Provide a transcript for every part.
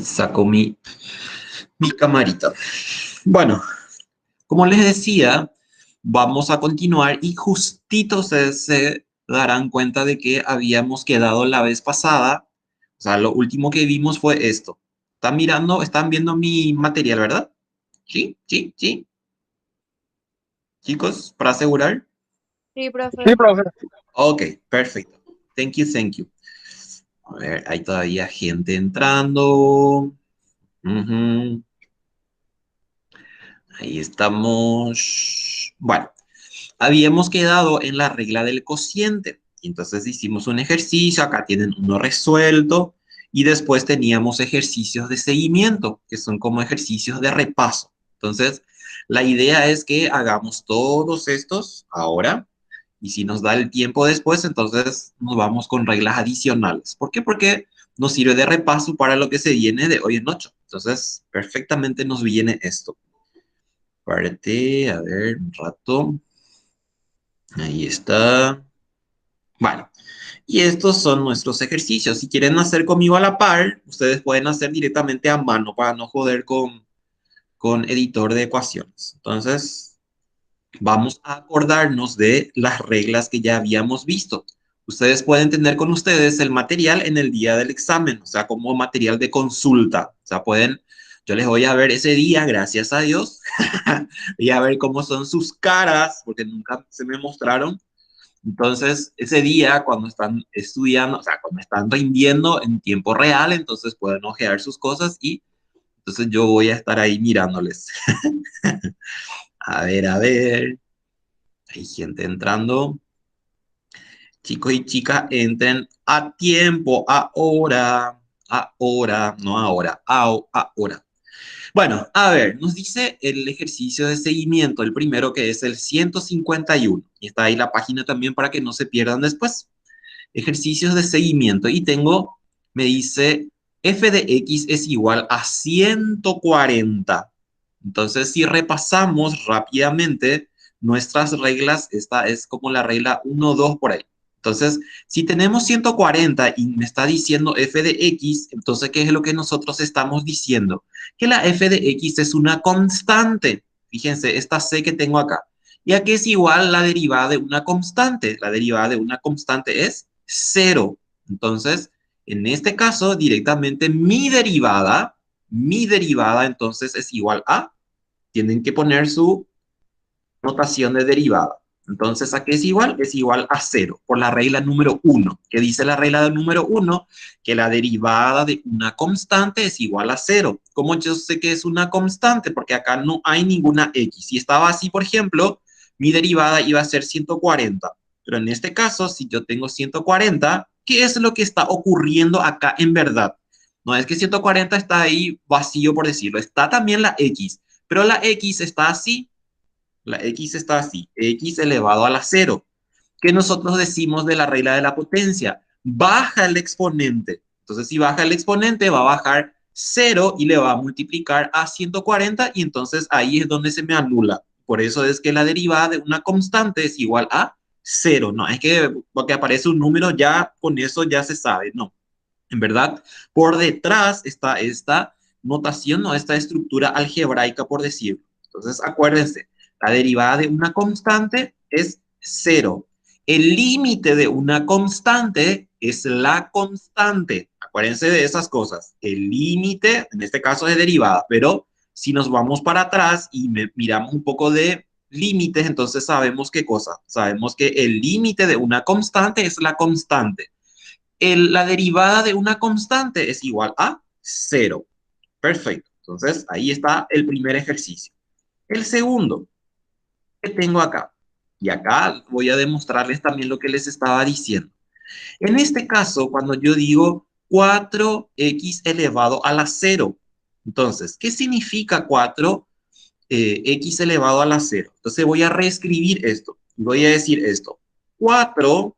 Saco mi camarita. Bueno, como les decía, vamos a continuar y justito ustedes se darán cuenta de que habíamos quedado la vez pasada. O sea, lo último que vimos fue esto. Están viendo mi material, ¿verdad? Sí, sí, sí. Chicos, para asegurar. Sí, Sí, profe. profe. Ok, perfecto. Thank you, thank you. A ver, hay todavía gente entrando. Ujú. Ahí estamos. Bueno, habíamos quedado en la regla del cociente. Entonces hicimos un ejercicio, acá tienen uno resuelto, y después teníamos ejercicios de seguimiento, que son como ejercicios de repaso. Entonces, la idea es que hagamos todos estos ahora, y si nos da el tiempo después, entonces nos vamos con reglas adicionales. ¿Por qué? Porque nos sirve de repaso para lo que se viene de hoy en 8. Entonces, perfectamente nos viene esto. Parte, a ver, un rato. Ahí está. Bueno, y estos son nuestros ejercicios. Si quieren hacer conmigo a la par, ustedes pueden hacer directamente a mano para no joder con editor de ecuaciones. Entonces, vamos a acordarnos de las reglas que ya habíamos visto. Ustedes pueden tener con ustedes el material en el día del examen, o sea, como material de consulta. O sea, yo les voy a ver ese día, gracias a Dios, y a ver cómo son sus caras, porque nunca se me mostraron. Entonces, ese día, cuando están estudiando, o sea, cuando están rindiendo en tiempo real, entonces pueden ojear sus cosas y entonces yo voy a estar ahí mirándoles. A ver. Hay gente entrando. Chicos y chicas, entren a tiempo, ahora, no ahora, ahora. Bueno, a ver, nos dice el ejercicio de seguimiento, el primero que es el 151. Y está ahí la página también para que no se pierdan después. Ejercicios de seguimiento. Y me dice, f de x es igual a 140. Entonces, si repasamos rápidamente nuestras reglas, esta es como la regla 1, 2 por ahí. Entonces, si tenemos 140 y me está diciendo f de x, entonces, ¿qué es lo que nosotros estamos diciendo? Que la f de x es una constante. Fíjense, esta c que tengo acá. ¿Y a qué es igual la derivada de una constante? La derivada de una constante es 0. Entonces, en este caso, directamente mi derivada entonces es igual a, tienen que poner su notación de derivada. Entonces, ¿a qué es igual? Es igual a 0, por la regla número 1. ¿Qué dice la regla del número 1? Que la derivada de una constante es igual a 0. ¿Cómo yo sé que es una constante? Porque acá no hay ninguna x. Si estaba así, por ejemplo, mi derivada iba a ser 140. Pero en este caso, si yo tengo 140, ¿qué es lo que está ocurriendo acá en verdad? No es que 140 está ahí vacío, por decirlo. Está también la x, pero la x está así. La x está así, x elevado a la 0. ¿Qué nosotros decimos de la regla de la potencia? Baja el exponente. Entonces, si baja el exponente, va a bajar 0 y le va a multiplicar a 140 y entonces ahí es donde se me anula. Por eso es que la derivada de una constante es igual a 0. No es que porque aparece un número ya con eso ya se sabe. No. En verdad, por detrás está esta notación o esta estructura algebraica, por decirlo. Entonces, acuérdense, la derivada de una constante es 0. El límite de una constante es la constante. Acuérdense de esas cosas. El límite, en este caso, es derivada, pero si nos vamos para atrás y miramos un poco de límites, entonces sabemos qué cosa. Sabemos que el límite de una constante es la constante. La derivada de una constante es igual a 0. Perfecto. Entonces, ahí está el primer ejercicio. El segundo que tengo acá. Y acá voy a demostrarles también lo que les estaba diciendo. En este caso, cuando yo digo 4x elevado a la 0, entonces, ¿qué significa 4x elevado a la 0? Entonces voy a reescribir esto. Voy a decir esto. 4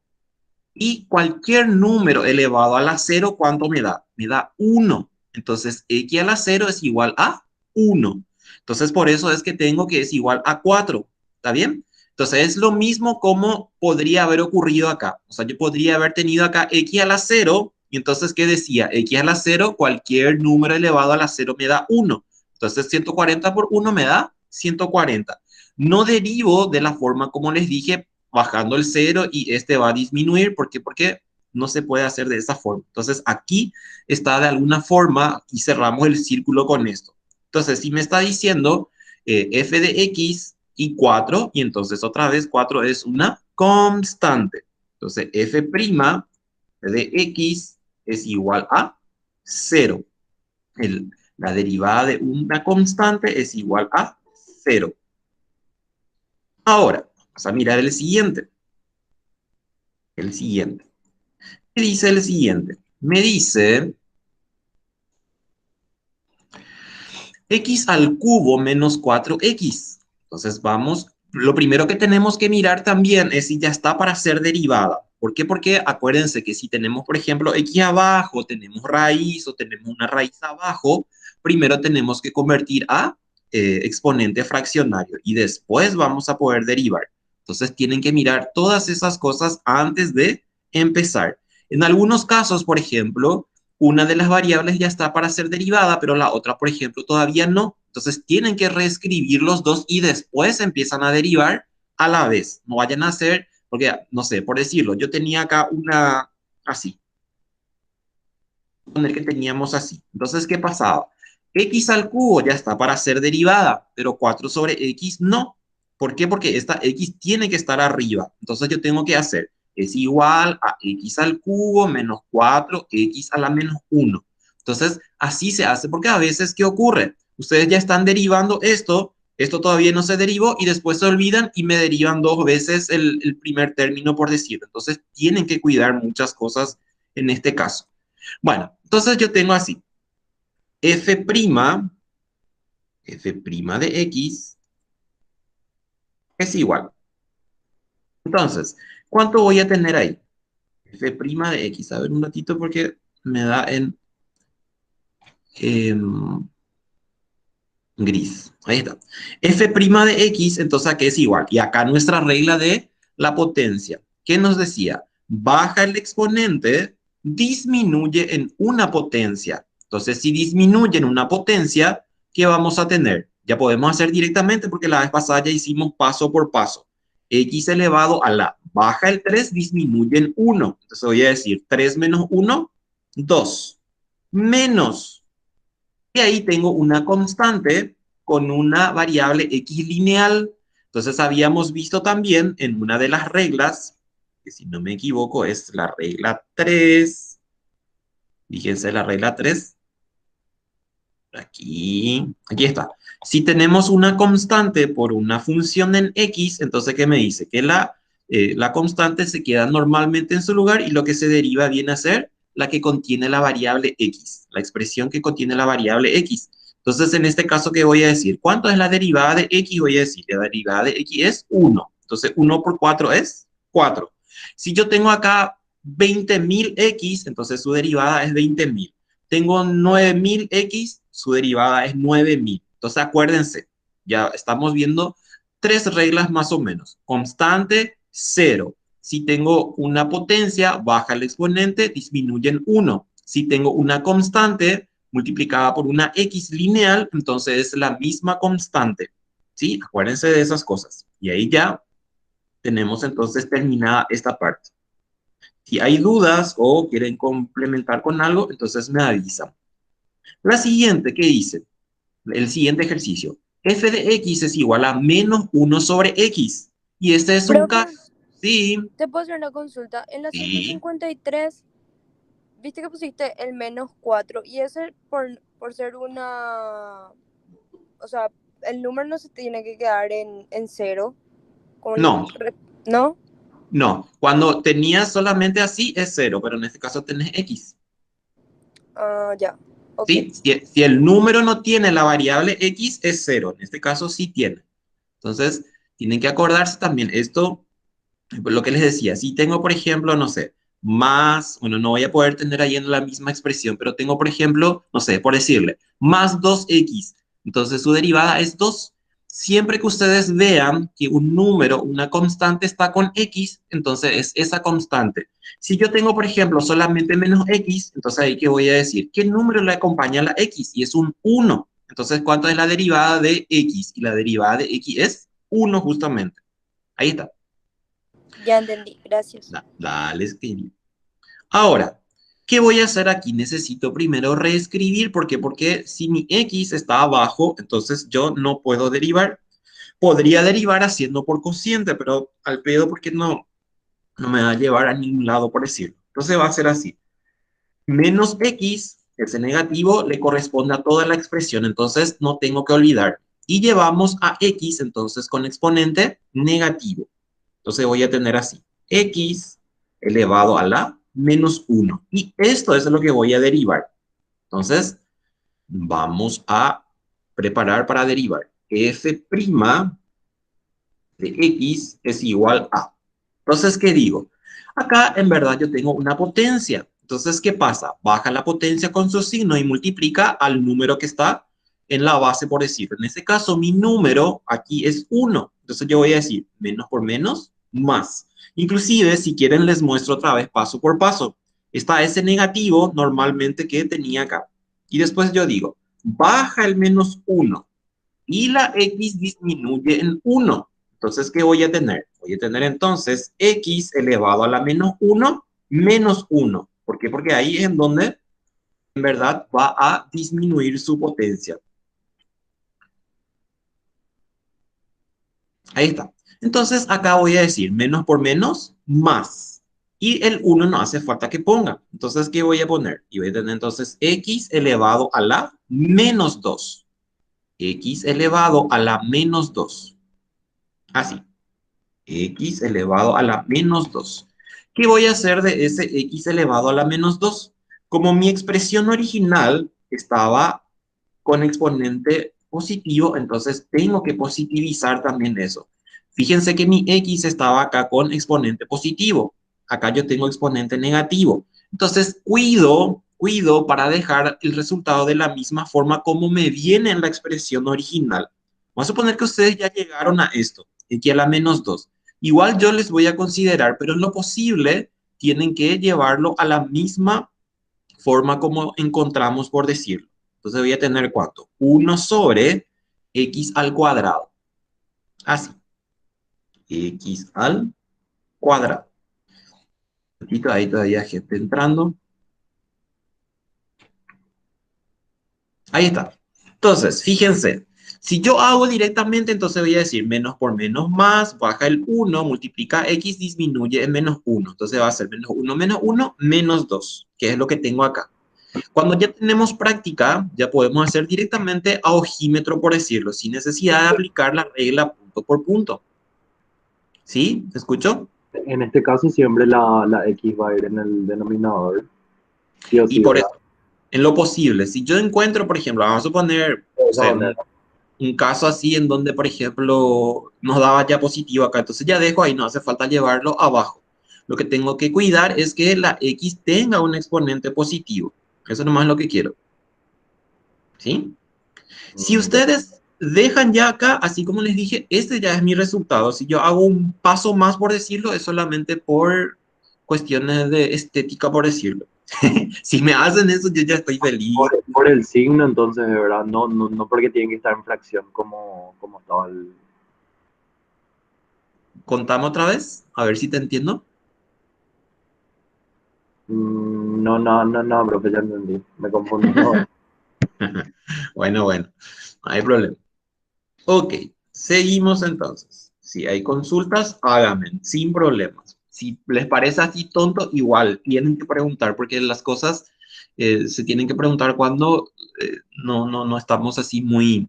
y cualquier número elevado a la 0, ¿cuánto me da? Me da 1. Entonces, x a la 0 es igual a 1. Entonces, por eso es que tengo que es igual a 4. ¿Está bien? Entonces, es lo mismo como podría haber ocurrido acá. O sea, yo podría haber tenido acá x a la 0 Y entonces, ¿qué decía? X a la 0, cualquier número elevado a la 0 me da 1. Entonces, 140 por 1 me da 140. No derivo de la forma como les dije, bajando el 0 y este va a disminuir. ¿Por qué? Porque no se puede hacer de esa forma. Entonces, aquí está de alguna forma y cerramos el círculo con esto. Entonces, si me está diciendo f de x y 4, y entonces otra vez 4 es una constante. Entonces, f' de x es igual a 0. La derivada de una constante es igual a 0. Ahora, vamos a mirar el siguiente. El siguiente. ¿Qué dice el siguiente? Me dice x al cubo menos 4x. Entonces vamos, lo primero que tenemos que mirar también es si ya está para ser derivada. ¿Por qué? Porque acuérdense que si tenemos, por ejemplo, x abajo, tenemos raíz o tenemos una raíz abajo, primero tenemos que convertir a exponente fraccionario y después vamos a poder derivar. Entonces tienen que mirar todas esas cosas antes de empezar. En algunos casos, por ejemplo, una de las variables ya está para ser derivada, pero la otra, por ejemplo, todavía no. Entonces tienen que reescribir los dos y después empiezan a derivar a la vez. No vayan a hacer, porque, no sé, por decirlo, yo tenía acá una así, poner que teníamos así. Entonces, ¿qué pasaba? X al cubo ya está para ser derivada, pero 4 sobre X no. ¿Por qué? Porque esta X tiene que estar arriba. Entonces yo tengo que hacer es igual a X al cubo menos 4X a la menos 1. Entonces, así se hace, porque a veces, ¿qué ocurre? Ustedes ya están derivando esto todavía no se derivó y después se olvidan y me derivan dos veces el primer término, por decirlo. Entonces, tienen que cuidar muchas cosas en este caso. Bueno, entonces yo tengo así, f', f' de x es igual. Entonces, ¿cuánto voy a tener ahí? F' de x. A ver un ratito porque me da en gris. Ahí está. F' de x, entonces aquí es igual. Y acá nuestra regla de la potencia. ¿Qué nos decía? Baja el exponente, disminuye en una potencia. Entonces, si disminuye en una potencia, ¿qué vamos a tener? Ya podemos hacer directamente porque la vez pasada ya hicimos paso por paso. X elevado a la baja el 3 disminuye en 1. Entonces voy a decir 3 menos 1, 2. Menos, y ahí tengo una constante con una variable x lineal. Entonces habíamos visto también en una de las reglas, que si no me equivoco es la regla 3. Fíjense la regla 3. Aquí está. Si tenemos una constante por una función en x, entonces ¿qué me dice? Que la constante se queda normalmente en su lugar y lo que se deriva viene a ser la que contiene la variable x, la expresión que contiene la variable x. Entonces, en este caso, ¿qué voy a decir? ¿Cuánto es la derivada de x? Voy a decir, la derivada de x es 1. Entonces, 1 por 4 es 4. Si yo tengo acá 20.000 x, entonces su derivada es 20.000. Tengo 9.000 x, su derivada es 9.000. Entonces acuérdense, ya estamos viendo tres reglas más o menos. Constante, 0. Si tengo una potencia, baja el exponente, disminuye en 1. Si tengo una constante multiplicada por una x lineal, entonces es la misma constante. ¿Sí? Acuérdense de esas cosas. Y ahí ya tenemos entonces terminada esta parte. Si hay dudas o quieren complementar con algo, entonces me avisan. La siguiente, ¿qué dice? El siguiente ejercicio. F de x es igual a menos 1 sobre x. Y este es un Profe, caso. Sí, te puedo hacer una consulta. En la sí. 153, viste que pusiste el menos 4 y ese por ser una... O sea, el número no se tiene que quedar en cero. No, ¿No? no. Cuando tenías solamente así es 0, pero en este caso tenés x. Ah, ya. Ok. ¿Sí? Si el número no tiene la variable x es 0. En este caso sí tiene. Entonces, tienen que acordarse también esto. Lo que les decía, si tengo, por ejemplo, no sé, más, bueno, no voy a poder tener ahí en la misma expresión, pero tengo, por ejemplo, no sé, por decirle, más 2x. Entonces su derivada es 2. Siempre que ustedes vean que un número, una constante está con X, entonces es esa constante. Si yo tengo, por ejemplo, solamente menos X, entonces ahí que voy a decir, ¿qué número le acompaña a la X? Y es un 1. Entonces, ¿cuánto es la derivada de X? Y la derivada de X es 1 justamente. Ahí está. Ya entendí, gracias. Dale, escribir. Ahora, ¿qué voy a hacer aquí? Necesito primero reescribir. ¿Por qué? Porque si mi X está abajo, entonces yo no puedo derivar. Podría derivar haciendo por cociente, pero al pedo porque no me va a llevar a ningún lado, por decirlo. Entonces va a ser así. Menos X, ese negativo, le corresponde a toda la expresión, entonces no tengo que olvidar. Y llevamos a X, entonces, con exponente negativo. Entonces voy a tener así. X elevado a la menos 1. Y esto es lo que voy a derivar. Entonces, vamos a preparar para derivar. F' de X es igual a. Entonces, ¿qué digo? Acá en verdad yo tengo una potencia. Entonces, ¿qué pasa? Baja la potencia con su signo y multiplica al número que está en la base, por decirlo. En este caso, mi número aquí es 1. Entonces yo voy a decir menos por menos, más. Inclusive, si quieren, les muestro otra vez paso por paso. Está ese negativo normalmente que tenía acá. Y después yo digo, baja el menos 1 y la X disminuye en 1. Entonces, ¿qué voy a tener? Voy a tener entonces X elevado a la menos 1 menos 1. ¿Por qué? Porque ahí es en donde en verdad va a disminuir su potencia. Ahí está. Entonces, acá voy a decir menos por menos, más. Y el 1 no hace falta que ponga. Entonces, ¿qué voy a poner? Y voy a tener entonces X elevado a la menos 2. X elevado a la menos 2. Así. X elevado a la menos 2. ¿Qué voy a hacer de ese X elevado a la menos 2? Como mi expresión original estaba con exponente positivo, entonces tengo que positivizar también eso. Fíjense que mi X estaba acá con exponente positivo. Acá yo tengo exponente negativo. Entonces cuido para dejar el resultado de la misma forma como me viene en la expresión original. Vamos a suponer que ustedes ya llegaron a esto, X a la menos 2. Igual yo les voy a considerar, pero en lo posible tienen que llevarlo a la misma forma como encontramos por decirlo. Entonces voy a tener ¿cuánto? 1 sobre X al cuadrado. Así. X al cuadrado. Ahí todavía gente entrando. Ahí está. Entonces, fíjense. Si yo hago directamente, entonces voy a decir menos por menos más, baja el 1, multiplica X, disminuye en menos 1. Entonces va a ser menos 1, menos 2, que es lo que tengo acá. Cuando ya tenemos práctica, ya podemos hacer directamente a ojímetro, por decirlo, sin necesidad de aplicar la regla punto por punto. ¿Sí? ¿Se escuchó? En este caso siempre la X va a ir en el denominador, sí o Y sí, por ¿verdad? eso, en lo posible, si yo encuentro, por ejemplo, vamos a suponer, De no esa sé, manera. un caso así en donde, por ejemplo, nos daba ya positivo acá, entonces ya dejo ahí, no hace falta llevarlo abajo. Lo que tengo que cuidar es que la X tenga un exponente positivo. Eso nomás es lo que quiero. ¿Sí? Si Ya. ustedes dejan ya acá, así como les dije, este ya es mi resultado. Si yo hago un paso más, por decirlo, es solamente por cuestiones de estética, por decirlo. Si me hacen eso, yo ya estoy feliz. Por el signo, entonces, de verdad, no porque tiene que estar en fracción como estaba el... Contame otra vez, a ver si te entiendo. No, profe, ya entendí, me confundo. Bueno, no hay problema. Ok, seguimos entonces. Si hay consultas, háganme, sin problemas. Si les parece así tonto, igual tienen que preguntar, porque las cosas se tienen que preguntar cuando no estamos así muy,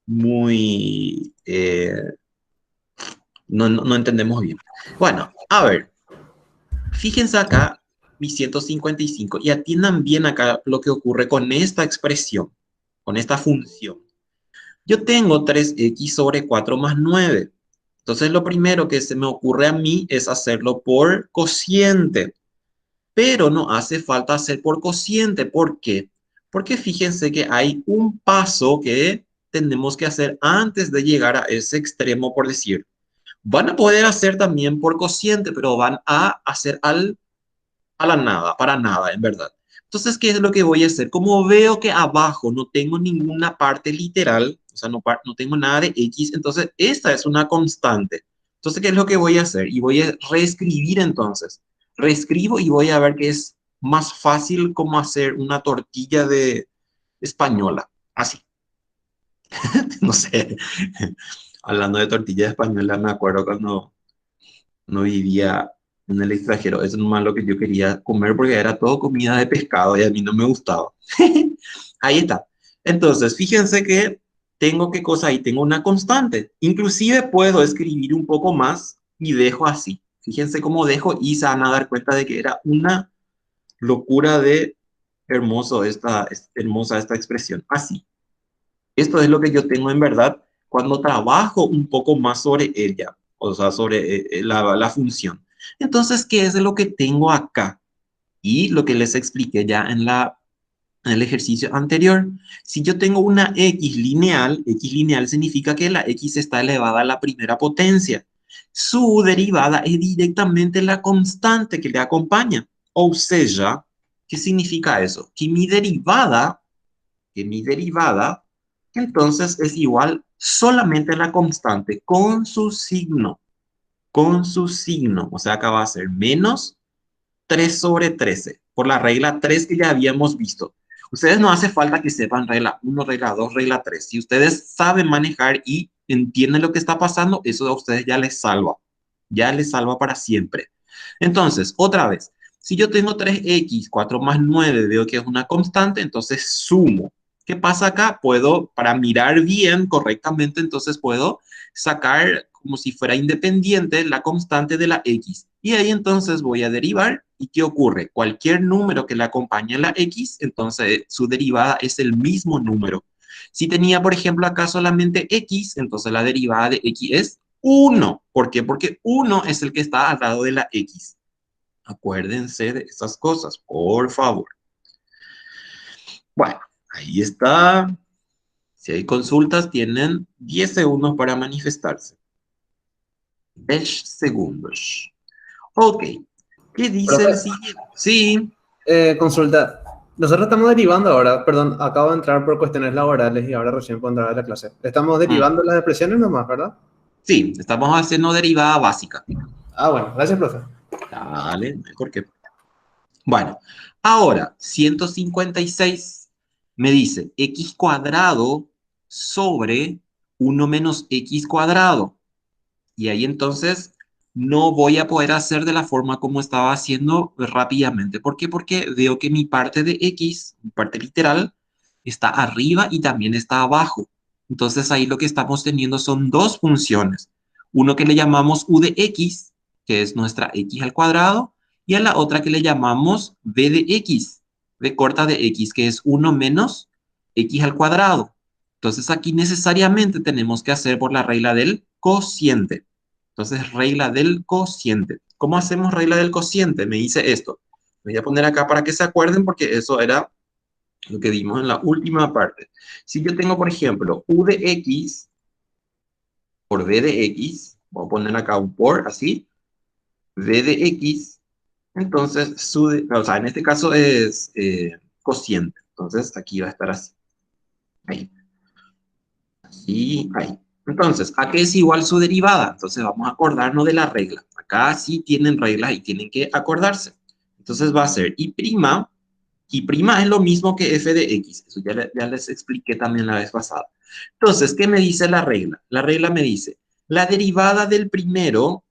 no entendemos bien. Bueno, a ver, fíjense acá mi 155 y atiendan bien acá lo que ocurre con esta expresión, con esta función. Yo tengo 3x sobre 4 más 9. Entonces lo primero que se me ocurre a mí es hacerlo por cociente, pero no hace falta hacer por cociente. ¿Por qué? Porque fíjense que hay un paso que tenemos que hacer antes de llegar a ese extremo, por decir. Van a poder hacer también por cociente, pero van a hacer a la nada, para nada, en verdad. Entonces, ¿qué es lo que voy a hacer? Como veo que abajo no tengo ninguna parte literal, o sea, no tengo nada de X, entonces esta es una constante. Entonces, ¿qué es lo que voy a hacer? Y voy a reescribir entonces. Reescribo y voy a ver que es más fácil como hacer una tortilla de española. Así, no sé. Hablando de tortilla española, me acuerdo cuando no vivía en el extranjero. Eso no es lo que yo quería comer porque era todo comida de pescado y a mí no me gustaba. Ahí está. Entonces, fíjense que tengo qué cosa ahí, tengo una constante. Inclusive puedo escribir un poco más y dejo así. Fíjense cómo dejo y se van a dar cuenta de que era una locura de hermosa esta expresión. Así. Esto es lo que yo tengo en verdad cuando trabajo un poco más sobre ella, o sea, sobre la función. Entonces, ¿qué es lo que tengo acá? Y lo que les expliqué ya en el ejercicio anterior. Si yo tengo una X lineal significa que la X está elevada a la primera potencia. Su derivada es directamente la constante que le acompaña. O sea, ¿qué significa eso? Que mi derivada entonces es igual solamente a la constante con su signo, o sea, acá va a ser menos 3 sobre 13 por la regla 3 que ya habíamos visto. Ustedes no hace falta que sepan regla 1, regla 2, regla 3. Si ustedes saben manejar y entienden lo que está pasando, eso a ustedes ya les salva para siempre. Entonces, otra vez, si yo tengo 3x, 4 más 9, veo que es una constante, entonces sumo. ¿Qué pasa acá? Puedo, para mirar bien correctamente, entonces puedo sacar como si fuera independiente la constante de la x. Y ahí entonces voy a derivar. ¿Y qué ocurre? Cualquier número que le acompañe a la x, entonces su derivada es el mismo número. Si tenía, por ejemplo, acá solamente x, entonces la derivada de x es 1. ¿Por qué? Porque 1 es el que está al lado de la x. Acuérdense de esas cosas, por favor. Bueno, ahí está. Si hay consultas, tienen 10 segundos para manifestarse. 10 segundos. Ok. ¿Qué dice Profe, el siguiente? Sí. consulta. Nosotros estamos derivando ahora, perdón, acabo de entrar por cuestiones laborales y ahora recién puedo entrar a la clase. Estamos Mm, derivando las expresiones nomás, ¿verdad? sí, estamos haciendo derivada básica. Ah, bueno, gracias, profe. Dale, ¿por qué? Bueno, ahora 156 me dice x cuadrado sobre 1 menos x cuadrado. Y ahí entonces no voy a poder hacer de la forma como estaba haciendo rápidamente. ¿Por qué? Porque veo que mi parte de x, mi parte literal, está arriba y también está abajo. Entonces ahí lo que estamos teniendo son dos funciones. Uno que le llamamos u de x, que es nuestra x al cuadrado, y a la otra que le llamamos b de x, b corta de x, que es 1 menos x al cuadrado. Entonces aquí necesariamente tenemos que hacer por la regla del cociente. Entonces, regla del cociente. ¿Cómo hacemos regla del cociente? Me dice esto. Voy a poner acá para que se acuerden porque eso era lo que vimos en la última parte. Si yo tengo, por ejemplo, u de x por b de x, voy a poner acá un por así, b de x, entonces, o sea, en este caso es cociente. Entonces, aquí va a estar así. Ahí. Y ahí. Entonces, ¿a qué es igual su derivada? Entonces, vamos a acordarnos de la regla. Acá sí tienen reglas y tienen que acordarse. Entonces, va a ser y prima es lo mismo que f de x. Eso ya les expliqué también la vez pasada. Entonces, ¿qué me dice la regla? La regla me dice, la derivada del primero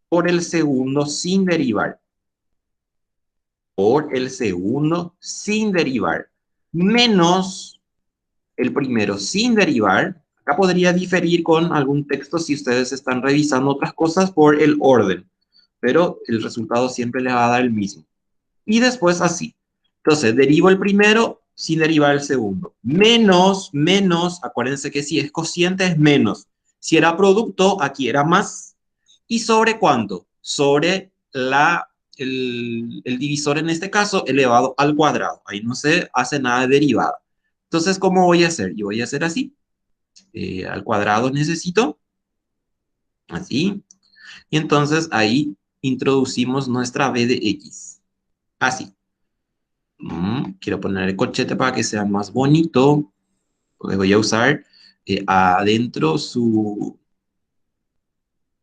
por el segundo sin derivar. Por el segundo sin derivar. Menos el primero sin derivar. Acá podría diferir con algún texto si ustedes están revisando otras cosas por el orden, pero el resultado siempre les va a dar el mismo. Y después así. Entonces, derivo el primero sin derivar el segundo. Menos, acuérdense que si es cociente es menos. Si era producto, aquí era más. ¿Y sobre cuánto? Sobre el divisor en este caso elevado al cuadrado. Ahí no se hace nada de derivada. Entonces, ¿cómo voy a hacer? Yo voy a hacer así. Al cuadrado necesito, así. Y entonces ahí introducimos nuestra b de x. Así. Quiero poner el corchete para que sea más bonito. Porque voy a usar adentro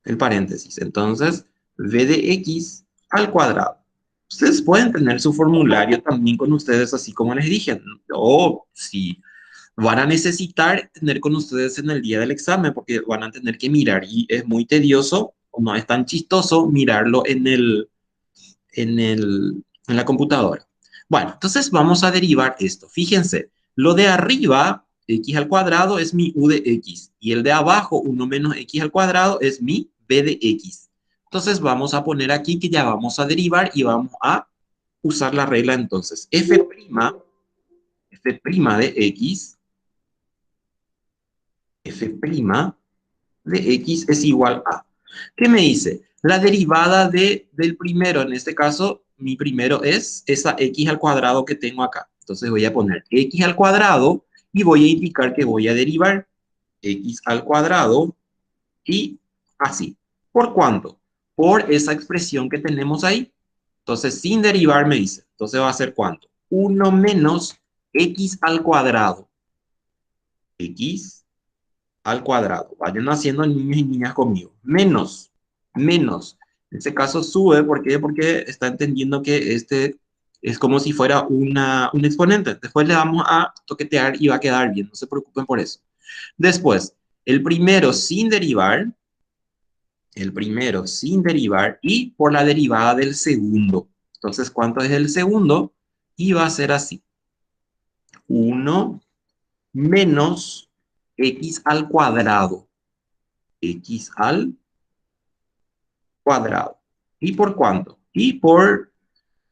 el paréntesis. Entonces, b de x al cuadrado. Ustedes pueden tener su formulario también con ustedes, así como les dije. O si van a necesitar tener con ustedes en el día del examen, porque van a tener que mirar y es muy tedioso, o no es tan chistoso mirarlo en la computadora. Bueno, entonces vamos a derivar esto. Fíjense, lo de arriba, x al cuadrado, es mi u de x. Y el de abajo, 1 menos x al cuadrado, es mi b de x. Entonces vamos a poner aquí que ya vamos a derivar y vamos a usar la regla entonces. f' de x, f' de x es igual a. ¿Qué me dice? La derivada del primero, en este caso, mi primero es esa x al cuadrado que tengo acá. Entonces voy a poner x al cuadrado y voy a indicar que voy a derivar x al cuadrado y así. ¿Por cuánto? Por esa expresión que tenemos ahí. Entonces, sin derivar me dice. Entonces va a ser ¿cuánto? 1 menos x al cuadrado. X al cuadrado. Vayan haciendo niños y niñas conmigo. Menos. En este caso sube, ¿por qué? Porque está entendiendo que este es como si fuera un exponente. Después le vamos a toquetear y va a quedar bien, no se preocupen por eso. Después, el primero sin derivar y por la derivada del segundo. Entonces, ¿cuánto es el segundo? Y va a ser así. 1 menos x al cuadrado. X al cuadrado. ¿Y por cuánto? Y por,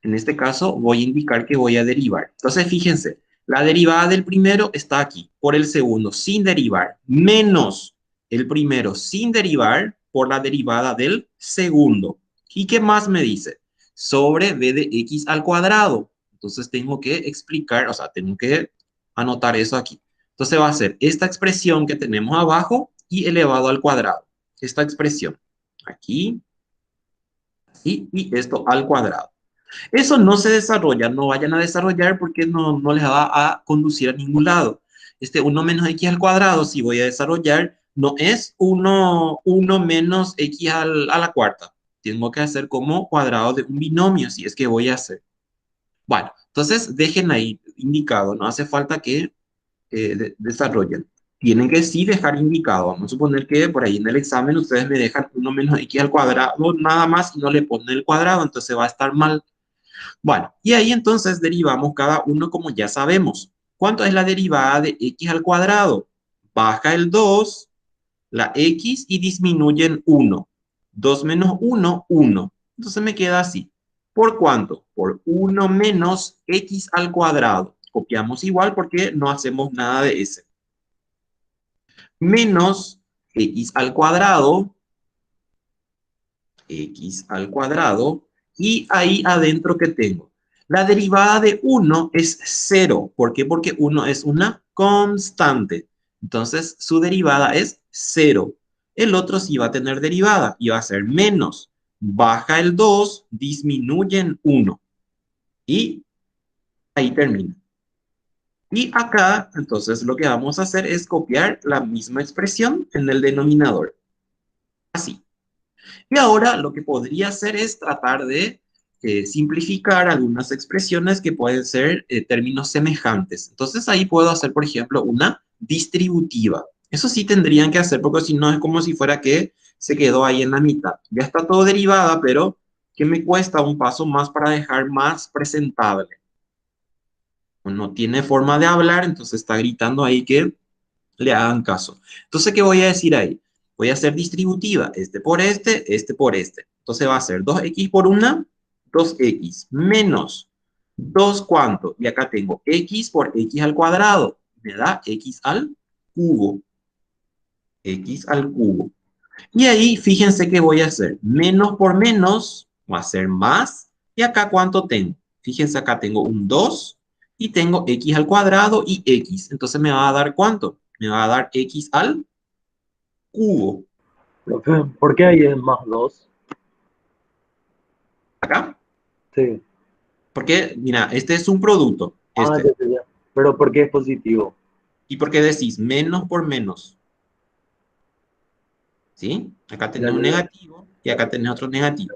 en este caso, voy a indicar que voy a derivar. Entonces, fíjense, la derivada del primero está aquí, por el segundo, sin derivar, menos el primero sin derivar por la derivada del segundo. ¿Y qué más me dice? Sobre b de x al cuadrado. Entonces, tengo que explicar, o sea, tengo que anotar eso aquí. Entonces, va a ser esta expresión que tenemos abajo y elevado al cuadrado. Esta expresión. Aquí, y esto al cuadrado. Eso no se desarrolla, no vayan a desarrollar porque no les va a conducir a ningún lado. Este 1 menos x al cuadrado, si voy a desarrollar, no es 1 menos x a la cuarta. Tengo que hacer como cuadrado de un binomio, si es que voy a hacer. Bueno, entonces dejen ahí indicado, no hace falta que desarrollen. Tienen que sí dejar indicado. Vamos a suponer que por ahí en el examen ustedes me dejan 1 menos x al cuadrado nada más y no le ponen el cuadrado, entonces va a estar mal. Bueno, y ahí entonces derivamos cada uno como ya sabemos. ¿Cuánto es la derivada de x al cuadrado? Baja el 2, la x y disminuye en 1. 2 menos 1, 1. Entonces me queda así. ¿Por cuánto? Por 1 menos x al cuadrado. Copiamos igual porque no hacemos nada de ese. Menos x al cuadrado, y ahí adentro que tengo. La derivada de 1 es 0. ¿Por qué? Porque 1 es una constante. Entonces, su derivada es 0. El otro sí va a tener derivada y va a ser menos. Baja el 2, disminuye en 1. Y ahí termina. Y acá, entonces, lo que vamos a hacer es copiar la misma expresión en el denominador. Así. Y ahora lo que podría hacer es tratar de simplificar algunas expresiones que pueden ser términos semejantes. Entonces ahí puedo hacer, por ejemplo, una distributiva. Eso sí tendrían que hacer porque si no es como si fuera que se quedó ahí en la mitad. Ya está todo derivada, pero que me cuesta un paso más para dejar más presentable. No tiene forma de hablar, entonces está gritando ahí que le hagan caso. Entonces, ¿qué voy a decir ahí? Voy a hacer distributiva, este por este. Entonces va a ser 2x por 1, 2x, menos 2 ¿cuánto? Y acá tengo x por x al cuadrado, me da x al cubo. X al cubo. Y ahí, fíjense qué voy a hacer. Menos por menos va a ser más. Y acá, ¿cuánto tengo? Fíjense, acá tengo un 2 y tengo x al cuadrado y x. Entonces me va a dar ¿cuánto? Me va a dar x al cubo. Profe, ¿por qué ahí es más 2? Acá. Sí. Porque, mira, este es un producto, Ah, este. ya, ya, ya. Pero ¿por qué es positivo? ¿Y por qué decís menos por menos? ¿Sí? Acá Ya, tenés un ya, ya. negativo y acá tenés otro negativo.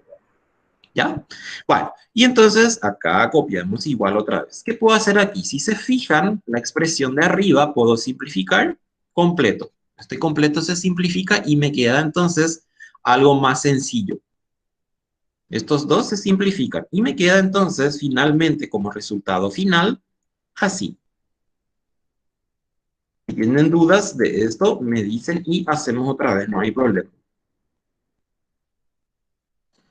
¿Ya? Bueno, y entonces acá copiamos igual otra vez. ¿Qué puedo hacer aquí? Si se fijan, la expresión de arriba puedo simplificar completo. Este completo se simplifica y me queda entonces algo más sencillo. Estos dos se simplifican y me queda entonces finalmente como resultado final así. Si tienen dudas de esto, me dicen y hacemos otra vez, no hay problema.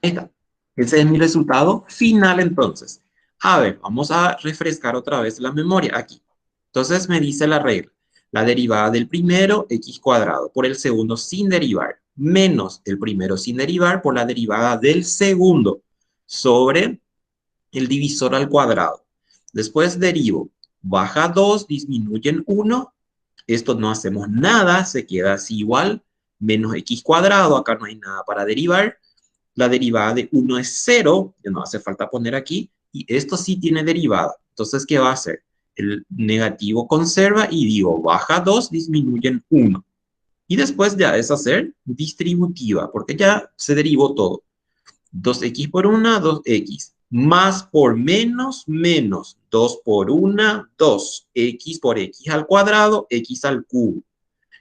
Ahí está. Ese es mi resultado final entonces. A ver, vamos a refrescar otra vez la memoria aquí. Entonces me dice la regla. La derivada del primero, x cuadrado, por el segundo sin derivar, menos el primero sin derivar por la derivada del segundo sobre el divisor al cuadrado. Después derivo. Baja 2, disminuye en 1. Esto no hacemos nada, se queda así igual. Menos x cuadrado, acá no hay nada para derivar. La derivada de 1 es 0, ya no hace falta poner aquí, y esto sí tiene derivada. Entonces, ¿qué va a hacer? El negativo conserva y digo, baja 2, disminuye en 1. Y después ya es hacer distributiva, porque ya se derivó todo. 2x por 1, 2x. Más por menos, menos. 2 por 1, 2. X por x al cuadrado, x al cubo.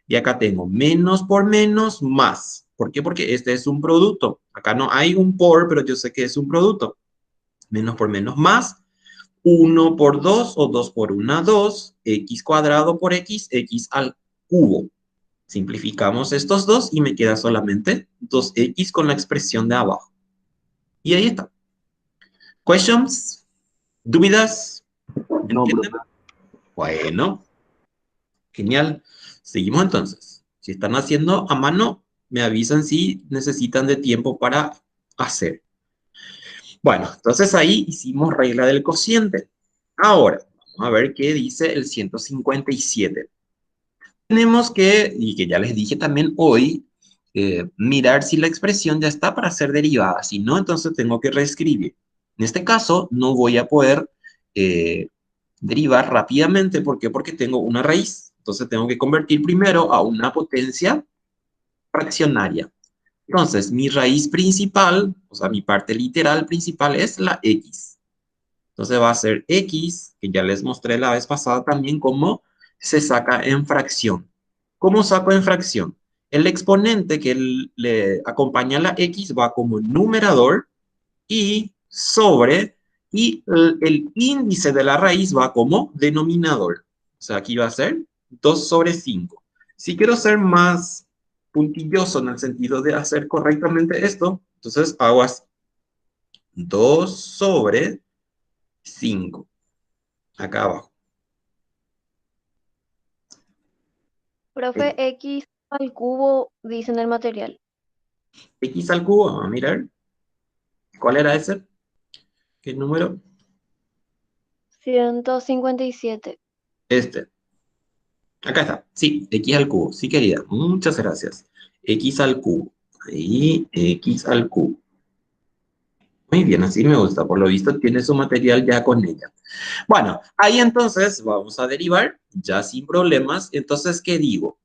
Y acá tengo menos por menos, más. ¿Por qué? Porque este es un producto. Acá no hay un por, pero yo sé que es un producto. Menos por menos, más. 1 por 2 o 2 por 1, 2. X cuadrado por x, x al cubo. Simplificamos estos dos y me queda solamente 2x con la expresión de abajo. Y ahí está. ¿Questions? ¿Dúvidas? No, ¿Entienden? profe. Bueno, genial. Seguimos entonces. Si están haciendo a mano, me avisan si necesitan de tiempo para hacer. Bueno, entonces ahí hicimos regla del cociente. Ahora, vamos a ver qué dice el 157. Tenemos que, y que ya les dije también hoy, mirar si la expresión ya está para ser derivada. Si no, entonces tengo que reescribir. En este caso, no voy a poder eh, derivar rápidamente. ¿Por qué? Porque tengo una raíz. Entonces tengo que convertir primero a una potencia fraccionaria. Entonces, mi raíz principal, o sea, mi parte literal principal es la x. Entonces va a ser x, que ya les mostré la vez pasada también cómo se saca en fracción. ¿Cómo saco en fracción? El exponente que le acompaña a la x va como numerador y sobre, y el índice de la raíz va como denominador. O sea, aquí va a ser 2 sobre 5. Si quiero ser más puntilloso en el sentido de hacer correctamente esto, entonces hago así. 2 sobre 5. Acá abajo. Profe, X al cubo dice en el material. X al cubo, vamos a mirar. ¿Cuál era ese? ¿Qué número? 157. Este. Acá está. Sí, X al cubo. Sí, querida. Muchas gracias. X al cubo. Ahí, X al cubo. Muy bien, así me gusta. Por lo visto tiene su material ya con ella. Bueno, ahí entonces vamos a derivar ya sin problemas. Entonces, ¿qué digo?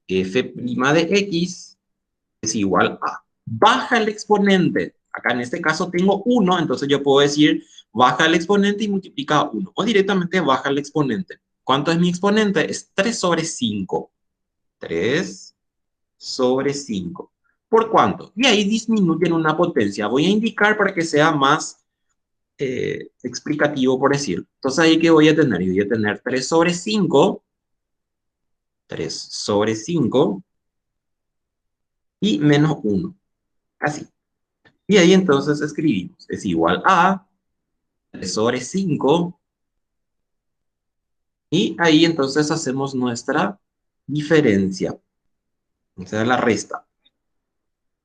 F' de X es igual a baja el exponente. Acá en este caso tengo 1, entonces yo puedo decir baja el exponente y multiplica 1. O directamente baja el exponente. ¿Cuánto es mi exponente? Es 3 sobre 5. 3 sobre 5. ¿Por cuánto? Y ahí disminuyen una potencia. Voy a indicar para que sea más explicativo, por decirlo. Entonces ahí que voy a tener, yo voy a tener 3 sobre 5, 3 sobre 5 y menos 1. Así. Y ahí entonces escribimos, es igual a 3 sobre 5 y ahí entonces hacemos nuestra diferencia, o sea, la resta.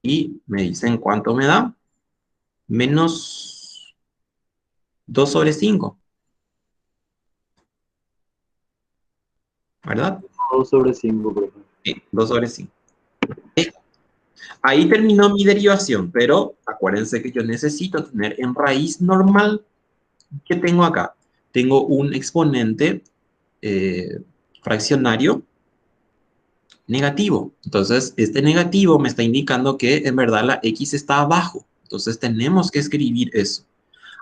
Y me dicen cuánto me da, menos 2 sobre 5. ¿verdad? 2 sobre 5, profe. Sí, 2 sobre 5. Ahí terminó mi derivación, pero acuérdense que yo necesito tener en raíz normal. ¿Qué tengo acá? Tengo un exponente fraccionario negativo. Entonces, este negativo me está indicando que en verdad la x está abajo. Entonces, tenemos que escribir eso.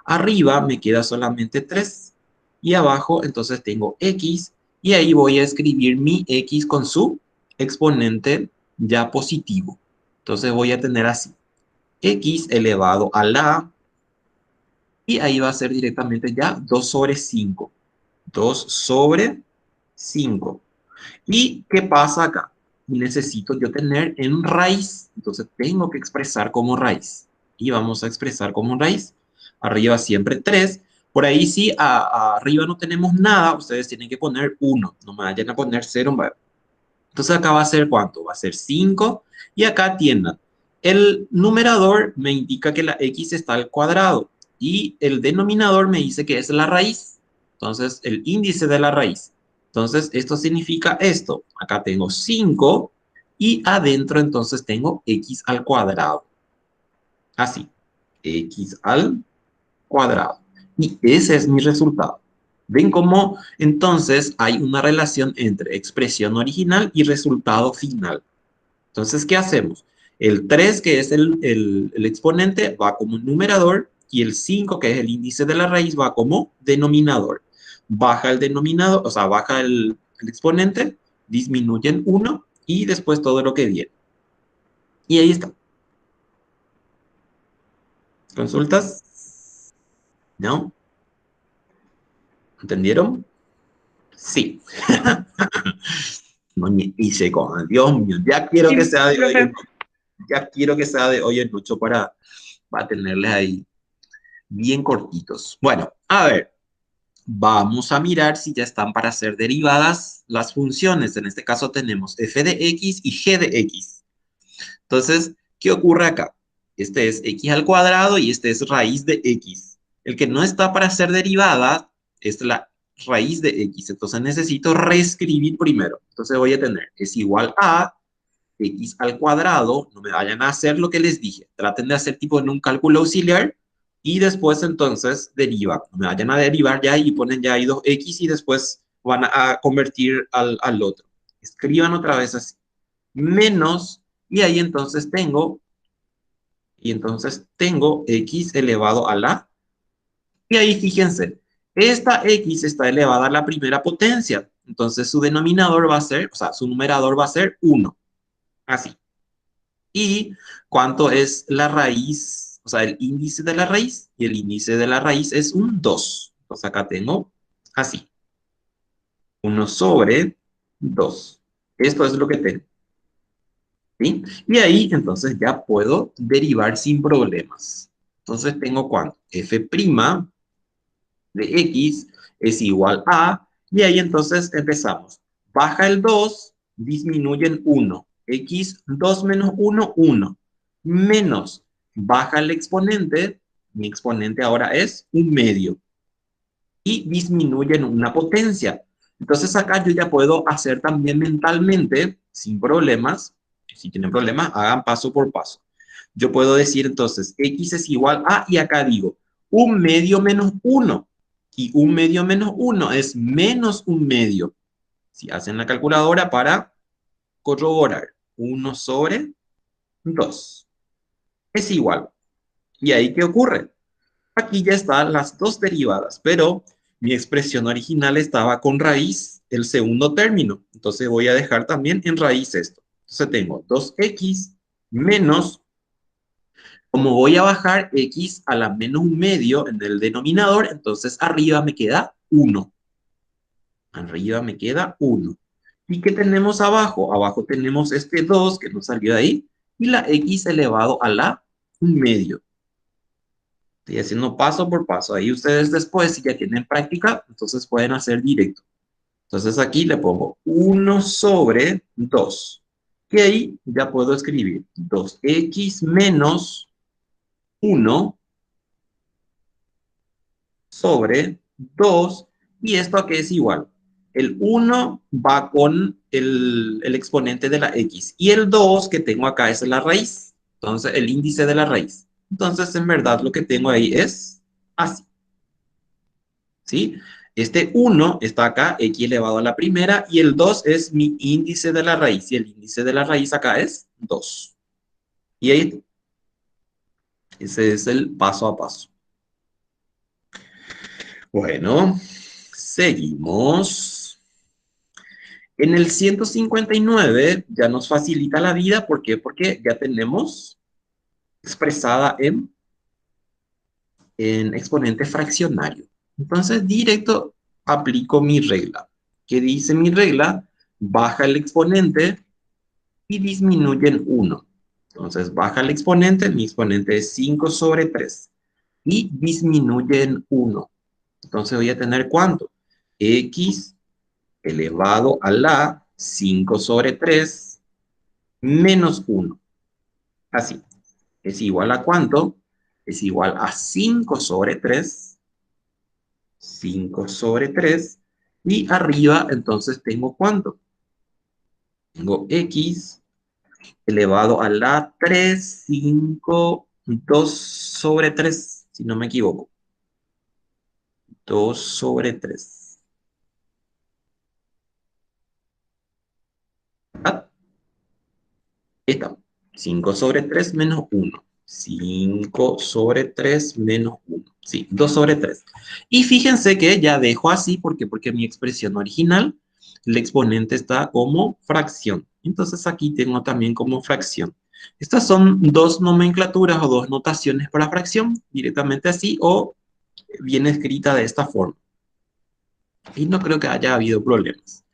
Arriba me queda solamente 3. Y abajo, entonces, tengo x. Y ahí voy a escribir mi x con su exponente ya positivo. Entonces, voy a tener así. X elevado a la... Y ahí va a ser directamente ya 2 sobre 5. 2 sobre 5. ¿Y qué pasa acá? Necesito yo tener en raíz. Entonces tengo que expresar como raíz. Y vamos a expresar como raíz. Arriba siempre 3. Por ahí sí, arriba no tenemos nada. Ustedes tienen que poner 1. No me vayan a poner 0. Entonces acá va a ser ¿cuánto? Va a ser 5. Y acá tienen. El numerador me indica que la x está al cuadrado. Y el denominador me dice que es la raíz. Entonces el índice de la raíz. Entonces esto significa esto. Acá tengo 5. Y adentro entonces tengo x al cuadrado. Así. X al cuadrado. Y ese es mi resultado. ¿Ven cómo entonces hay una relación entre expresión original y resultado final? Entonces, ¿qué hacemos? El 3, que es el exponente, va como numerador y el 5, que es el índice de la raíz, va como denominador. Baja el denominador, o sea, baja el exponente, disminuye en 1 y después todo lo que viene. Y ahí está. ¿Consultas? ¿No? ¿Entendieron? Sí. No me hice con, Dios mío, ya quiero que sea de hoy en, ya quiero que sea de hoy en mucho para tenerles ahí bien cortitos. Bueno, a ver, vamos a mirar si ya están para ser derivadas las funciones. En este caso tenemos f de x y g de x. Entonces, ¿qué ocurre acá? Este es x al cuadrado y este es raíz de x. El que no está para ser derivada es la raíz de x. Entonces necesito reescribir primero. Entonces voy a tener es igual a x al cuadrado. No me vayan a hacer lo que les dije. Traten de hacer tipo en un cálculo auxiliar y después entonces derivan. No me vayan a derivar ya y ponen ya ahí 2x y después van a convertir al otro. Escriban otra vez así. Menos, y ahí entonces tengo x elevado a la, y ahí fíjense, esta x está elevada a la primera potencia, entonces su denominador va a ser, o sea, su numerador va a ser 1, así. ¿Y cuánto es la raíz? O sea, el índice de la raíz, y el índice de la raíz es un 2. Entonces acá tengo así, 1 sobre 2. Esto es lo que tengo. ¿Sí? Y ahí entonces ya puedo derivar sin problemas. Entonces tengo cuánto? F' de x es igual a, y ahí entonces empezamos. Baja el 2, disminuye en 1. X 2 menos 1, 1. Menos, baja el exponente, mi exponente ahora es un medio. Y disminuye en una potencia. Entonces acá yo ya puedo hacer también mentalmente, sin problemas. Si tienen problemas, hagan paso por paso. Yo puedo decir entonces, x es igual a, y acá digo, un medio menos 1. Y un medio menos 1 es menos un medio. Si hacen la calculadora para corroborar, 1 sobre 2 es igual. ¿Y ahí qué ocurre? Aquí ya están las dos derivadas, pero mi expresión original estaba con raíz el segundo término. Entonces voy a dejar también en raíz esto. Entonces tengo 2x menos, como voy a bajar x a la menos un medio en el denominador, entonces arriba me queda 1. Arriba me queda 1. ¿Y qué tenemos abajo? Abajo tenemos este 2 que nos salió de ahí y la x elevado a la un medio. Estoy haciendo paso por paso. Ahí ustedes después, si ya tienen práctica, entonces pueden hacer directo. Entonces aquí le pongo 1 sobre 2. Y ahí ya puedo escribir 2x menos 1 sobre 2. ¿Y esto a qué es igual? El 1 va con el exponente de la x. Y el 2 que tengo acá es la raíz. Entonces, el índice de la raíz. Entonces, en verdad, lo que tengo ahí es así. ¿Sí? Este 1 está acá, x elevado a la primera, y el 2 es mi índice de la raíz. Y el índice de la raíz acá es 2. Y ahí, ese es el paso a paso. Bueno, seguimos. En el 159 ya nos facilita la vida. ¿Por qué? Porque ya tenemos expresada en exponente fraccionario. Entonces, directo aplico mi regla. ¿Qué dice mi regla? Baja el exponente y disminuye en 1. Entonces, baja el exponente, mi exponente es 5 sobre 3. Y disminuye en 1. Entonces, voy a tener ¿cuánto? X elevado a la 5 sobre 3 menos 1. Así. ¿Es igual a cuánto? Es igual a 5 sobre 3. 5 sobre 3. Y arriba, entonces, tengo ¿cuánto? Tengo X elevado a la 3, 5, 2 sobre 3, si no me equivoco. 2 sobre 3. ¿Verdad? Está. 5 sobre 3 menos 1. 5 sobre 3 menos 1. Sí, 2 sobre 3. Y fíjense que ya dejo así, ¿por qué? Porque mi expresión original, el exponente está como fracción. Entonces aquí tengo también como fracción. Estas son dos nomenclaturas o dos notaciones para fracción, directamente así o bien escrita de esta forma. Y no creo que haya habido problemas.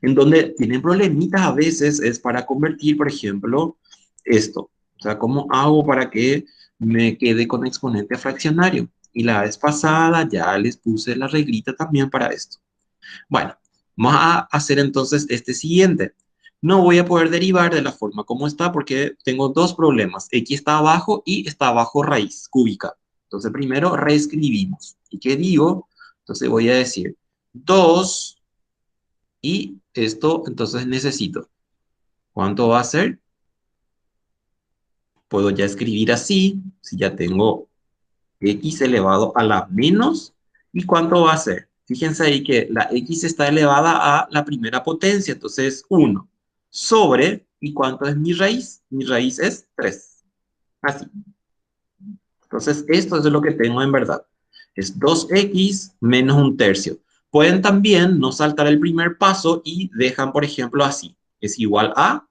En donde tienen problemitas a veces es para convertir, por ejemplo, esto. O sea, ¿cómo hago para que me quede con exponente fraccionario? Y la vez pasada ya les puse la reglita también para esto. Bueno, vamos a hacer entonces este siguiente. No voy a poder derivar de la forma como está porque tengo dos problemas. X está abajo y está abajo raíz cúbica. Entonces primero reescribimos. ¿Y qué digo? Entonces voy a decir 2 y esto entonces necesito. ¿Cuánto va a ser? Puedo ya escribir así, si ya tengo x elevado a la menos. ¿Y cuánto va a ser? Fíjense ahí que la x está elevada a la primera potencia, entonces 1 sobre, ¿y cuánto es mi raíz? Mi raíz es 3. Así. Entonces, esto es lo que tengo en verdad. Es 2x menos un tercio. Pueden también no saltar el primer paso y dejan, por ejemplo, así. Es igual a.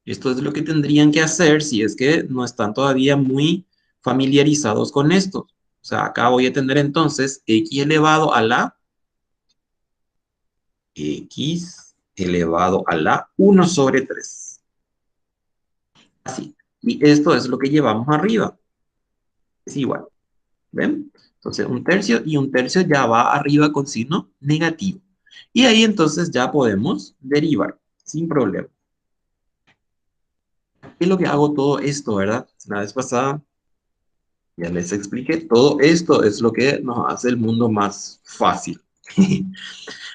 Esto es lo que tendrían que hacer si es que no están todavía muy familiarizados con esto. O sea, acá voy a tener entonces x elevado a la 1 sobre 3. Así. Y esto es lo que llevamos arriba. Es igual. ¿Ven? Entonces, un tercio y un tercio ya va arriba con signo negativo. Y ahí entonces ya podemos derivar sin problema. ¿Qué es lo que hago todo esto, verdad? La vez pasada ya les expliqué, todo esto es lo que nos hace el mundo más fácil.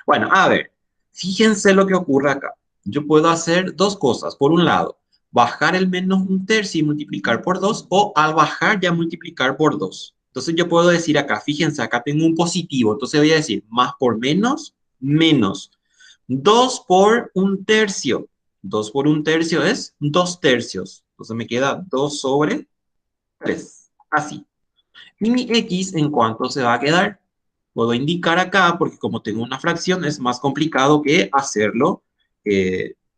Bueno, a ver, fíjense lo que ocurre acá. Yo puedo hacer dos cosas. Por un lado, bajar el menos un tercio y multiplicar por 2, o al bajar ya multiplicar por 2. Entonces yo puedo decir acá, fíjense, acá tengo un positivo. Entonces voy a decir más por menos, menos. 2 por un tercio. 2 por un tercio es 2 tercios. Entonces me queda 2 sobre 3. Así. Y mi x, ¿en cuánto se va a quedar? Puedo indicar acá, porque como tengo una fracción, es más complicado que hacerlo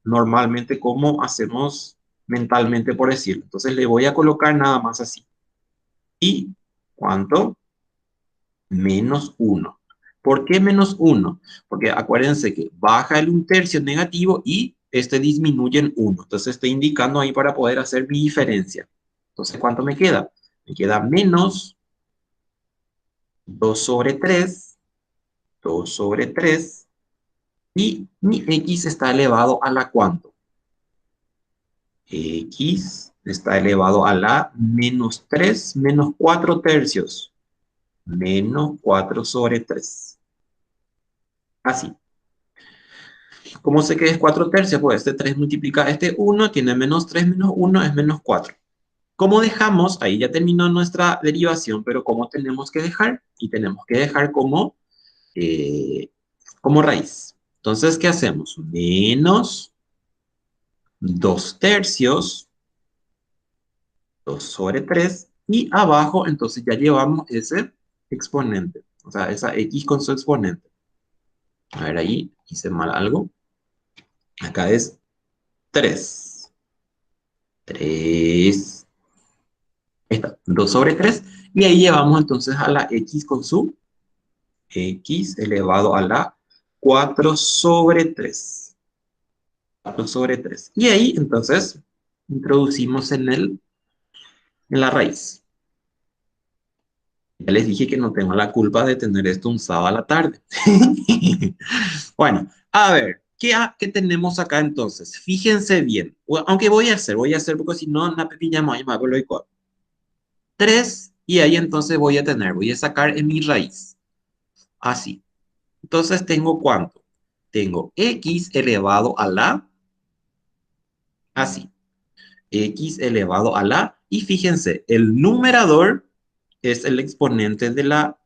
normalmente como hacemos mentalmente, por decirlo. Entonces le voy a colocar nada más así. ¿Y cuánto? Menos 1. ¿Por qué menos 1? Porque acuérdense que baja el un tercio negativo y este disminuye en 1. Entonces estoy indicando ahí para poder hacer mi diferencia. Entonces, ¿cuánto me queda? Me queda menos 2 sobre 3, 2 sobre 3, y mi x está elevado a la ¿cuánto? X está elevado a la menos 3 menos 4 tercios, menos 4 sobre 3. Así. ¿Cómo sé que es 4 tercios? Pues este 3 multiplica este 1, tiene menos 3 menos 1 es menos 4. ¿Cómo dejamos? Ahí ya terminó nuestra derivación, pero ¿cómo tenemos que dejar? Y tenemos que dejar eh, como raíz. Entonces, ¿qué hacemos? Menos 2 tercios, 2 sobre 3, y abajo entonces ya llevamos ese exponente, o sea, esa x con su exponente. A ver, ahí hice mal algo. Acá es 3. 3. Ahí está, 2 sobre 3. Y ahí llevamos entonces a la x con su x elevado a la 4 sobre 3. 4 sobre 3. Y ahí entonces introducimos en la raíz. Ya les dije que no tengo la culpa de tener esto un sábado a la tarde. Bueno, a ver, ¿qué tenemos acá entonces? Fíjense bien. Aunque voy a hacer porque si no, la pepilla me va a 3 y ahí entonces voy a sacar en mi raíz. Así. Entonces tengo ¿cuánto? Tengo x elevado a la, así, x elevado a la, y fíjense, el numerador es el exponente de la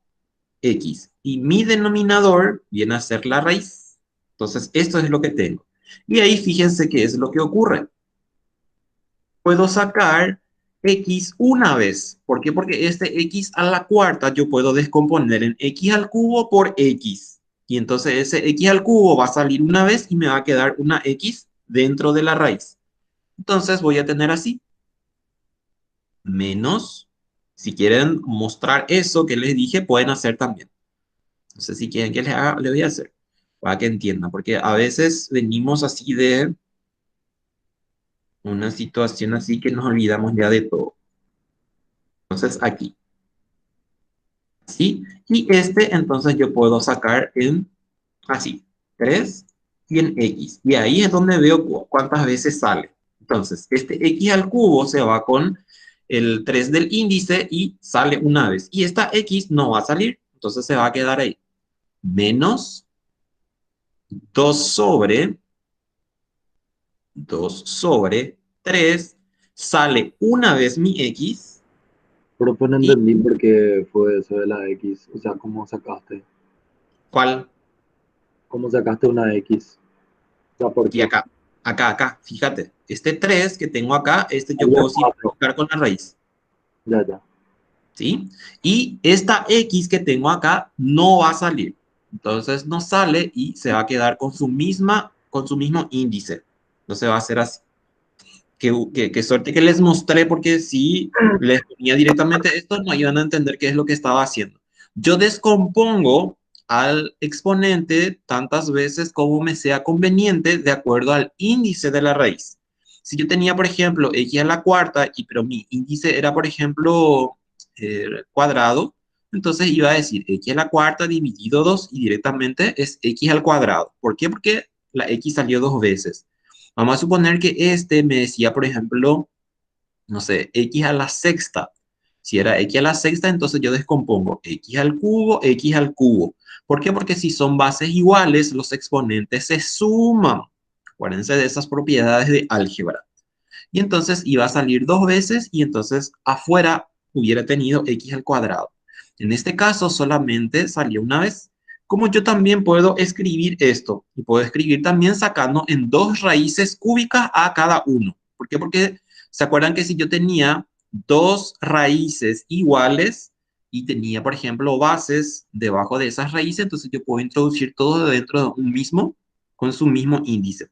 x, y mi denominador viene a ser la raíz. Entonces, esto es lo que tengo. Y ahí fíjense qué es lo que ocurre. Puedo sacar x una vez. ¿Por qué? Porque este x a la cuarta yo puedo descomponer en x al cubo por x. Y entonces ese x al cubo va a salir una vez y me va a quedar una x dentro de la raíz. Entonces voy a tener así. Menos, si quieren mostrar eso que les dije, pueden hacer también. No sé si quieren que les haga, le voy a hacer. Para que entiendan. Porque a veces venimos así de una situación así que nos olvidamos ya de todo. Entonces aquí. ¿Sí? Y este entonces yo puedo sacar en así, 3 y en x. Y ahí es donde veo cuántas veces sale. Entonces, este x al cubo se va con el 3 del índice y sale una vez. Y esta x no va a salir, entonces se va a quedar ahí. Menos 2 sobre 3 sale una vez mi x. Pero pues no ¿Y entendí por qué fue eso de la X. O sea, cuál? cómo sacaste una X. O sea, ¿por Y qué? acá, fíjate. Este 3 que tengo acá, este yo Había puedo cuatro. simplificar con la raíz. Ya, ya. ¿Sí? Y esta x que tengo acá no va a salir. Entonces no sale y se va a quedar con su mismo índice. No se va a hacer así. Qué suerte que les mostré, porque si les ponía directamente esto, no iban a entender qué es lo que estaba haciendo. Yo descompongo al exponente tantas veces como me sea conveniente de acuerdo al índice de la raíz. Si yo tenía, por ejemplo, x a la cuarta, pero mi índice era, por ejemplo, cuadrado, entonces iba a decir x a la cuarta dividido 2 y directamente es x al cuadrado. ¿Por qué? Porque la x salió dos veces. Vamos a suponer que este me decía, por ejemplo, no sé, x a la sexta. Si era x a la sexta, entonces yo descompongo x al cubo, x al cubo. ¿Por qué? Porque si son bases iguales, los exponentes se suman. Acuérdense de esas propiedades de álgebra. Y entonces iba a salir dos veces y entonces afuera hubiera tenido x al cuadrado. En este caso solamente salió una vez. Como yo también puedo escribir esto y puedo escribir también sacando en dos raíces cúbicas a cada uno. ¿Por qué? Porque se acuerdan que si yo tenía dos raíces iguales y tenía, por ejemplo, bases debajo de esas raíces, entonces yo puedo introducir todo dentro de un mismo, con su mismo índice.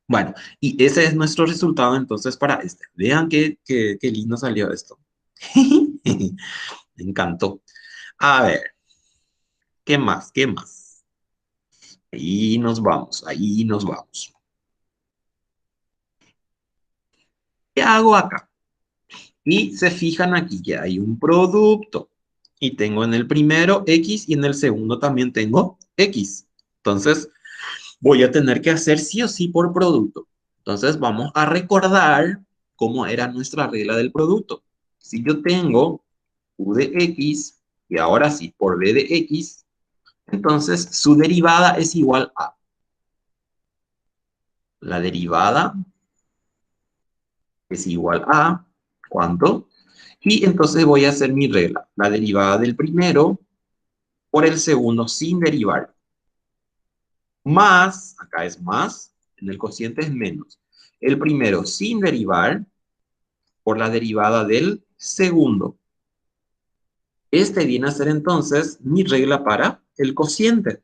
Bueno, y ese es nuestro resultado entonces para este. Vean qué lindo salió esto. Me encantó. A ver, ¿qué más? ¿Qué más? Ahí nos vamos, ahí nos vamos. ¿Qué hago acá? Y se fijan aquí que hay un producto. Y tengo en el primero X y en el segundo también tengo X. Entonces, voy a tener que hacer sí o sí por producto. Entonces, vamos a recordar cómo era nuestra regla del producto. Si yo tengo U de X, y ahora sí, por B de X, Entonces, su derivada es igual a la derivada es igual a, ¿cuánto? Y entonces voy a hacer mi regla. La derivada del primero por el segundo sin derivar. Más, acá es más, en el cociente es menos. El primero sin derivar por la derivada del segundo. Este viene a ser entonces mi regla para el cociente.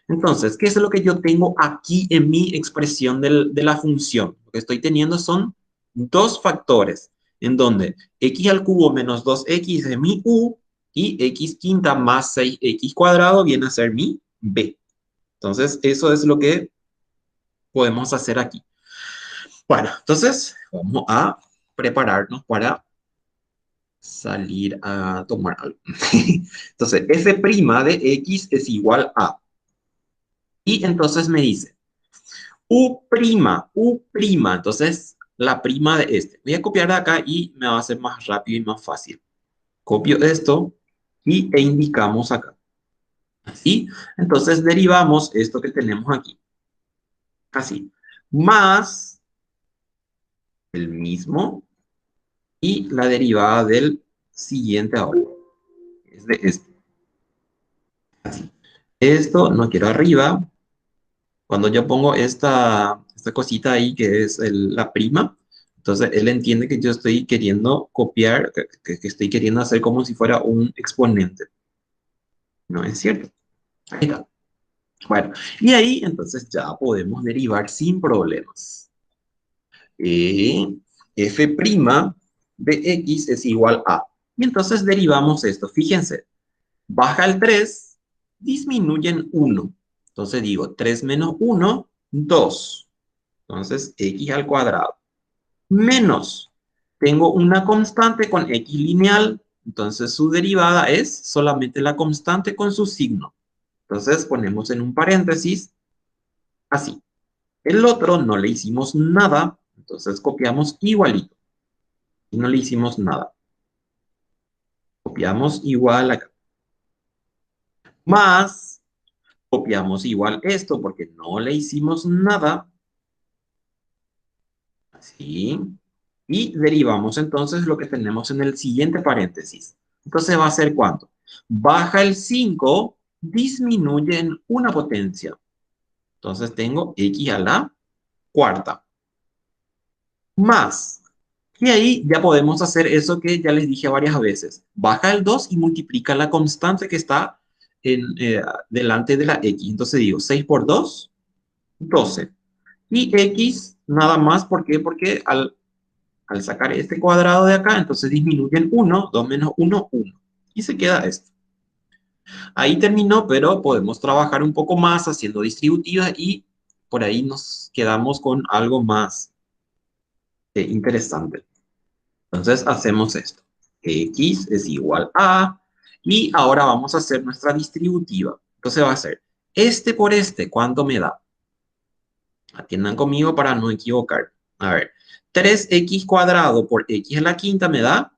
Entonces, ¿qué es lo que yo tengo aquí en mi expresión de la función? Lo que estoy teniendo son dos factores, en donde x al cubo menos 2x es mi u, y x quinta más 6x cuadrado viene a ser mi b. Entonces, eso es lo que podemos hacer aquí. Bueno, entonces, vamos a prepararnos para salir a tomar algo. Entonces, f' de x es igual a. Y entonces me dice, U', entonces la prima de este. Voy a copiar de acá y me va a ser más rápido y más fácil. Copio esto e indicamos acá. Así, entonces derivamos esto que tenemos aquí. Así, más el mismo y la derivada del siguiente ahora. Es de este. Así. Esto no quiero arriba. Cuando yo pongo esta cosita ahí que es la prima, entonces él entiende que yo estoy queriendo copiar, que estoy queriendo hacer como si fuera un exponente. No es cierto. Ahí está. Bueno, y ahí entonces ya podemos derivar sin problemas. F' de x es igual a. Y entonces derivamos esto. Fíjense, baja el 3, disminuye en 1. Entonces digo 3 menos 1, 2. Entonces, x al cuadrado. Menos, tengo una constante con x lineal, entonces su derivada es solamente la constante con su signo. Entonces ponemos en un paréntesis, así. El otro no le hicimos nada, entonces copiamos igualito. Y no le hicimos nada. Copiamos igual acá. Más, copiamos igual esto porque no le hicimos nada. Así. Y derivamos entonces lo que tenemos en el siguiente paréntesis. Entonces va a ser ¿cuánto? Baja el 5, disminuye en una potencia. Entonces tengo x a la cuarta. Más. Y ahí ya podemos hacer eso que ya les dije varias veces. Baja el 2 y multiplica la constante que está delante de la x. Entonces digo 6 por 2, 12. Y x nada más, ¿por qué? Porque al sacar este cuadrado de acá, entonces disminuyen 1, 2 menos 1, 1. Y se queda esto. Ahí terminó, pero podemos trabajar un poco más haciendo distributivas y por ahí nos quedamos con algo más interesante. Entonces hacemos esto. X es igual a, y ahora vamos a hacer nuestra distributiva. Entonces va a ser este por este, ¿cuánto me da? Atiendan conmigo para no equivocar. A ver, 3x cuadrado por x a la quinta me da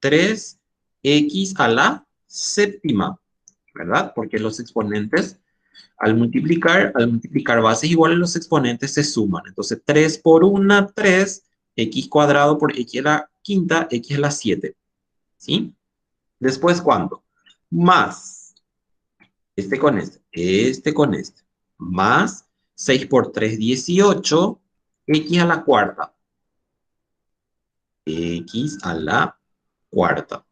3x a la séptima, ¿verdad? Porque los exponentes, al multiplicar bases iguales, los exponentes se suman. Entonces, 3 por 1, 3, x cuadrado por x a la quinta, x a la 7. ¿Sí? Después, ¿cuánto? Más este con este, más 6 por 3, 18, x a la cuarta. X a la cuarta.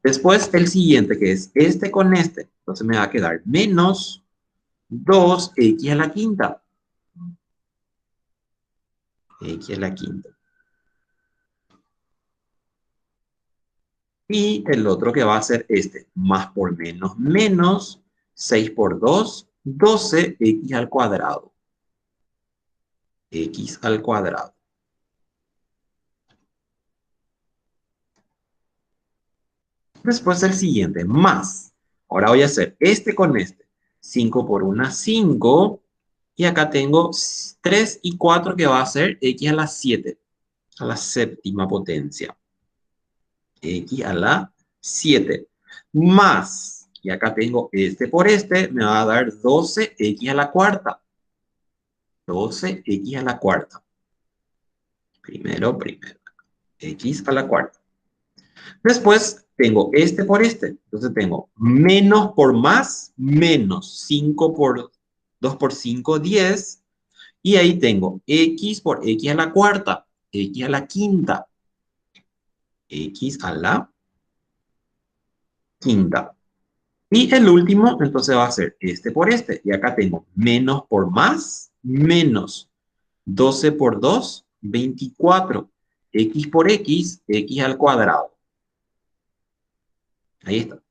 Después el siguiente, que es este con este. Entonces me va a quedar menos 2x a la quinta. X a la quinta. Y el otro que va a ser este, más por menos, menos 6 por 2, 12x al cuadrado. X al cuadrado. Después el siguiente, más. Ahora voy a hacer este con este. 5 por 1, 5. Y acá tengo 3 y 4 que va a ser x a la 7. A la séptima potencia. X a la 7. Más. Y acá tengo este por este, me va a dar 12x a la cuarta. 12x a la cuarta. Primero, x a la cuarta. Después tengo este por este. Entonces tengo menos por más, menos 5 por 2 por 5, 10. Y ahí tengo x por x a la cuarta, x a la quinta, x a la quinta. Y el último, entonces va a ser este por este. Y acá tengo menos por más, menos 12 por 2, 24. X por x, x al cuadrado. Ahí está.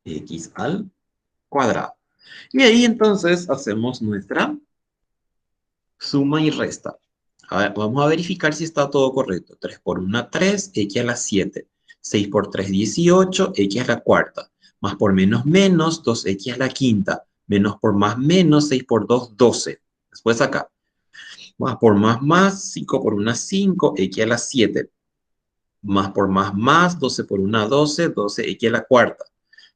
X al cuadrado. Y ahí entonces hacemos nuestra suma y resta. A ver, vamos a verificar si está todo correcto. 3 por 1, 3, x a la 7. 6 por 3, 18, x a la cuarta. Más por menos, menos, 2x a la quinta. Menos por más, menos, 6 por 2, 12. Después acá. Más por más, 5 por 1, 5, x a la 7. Más por más, 12 por 1, 12, 12x a la cuarta.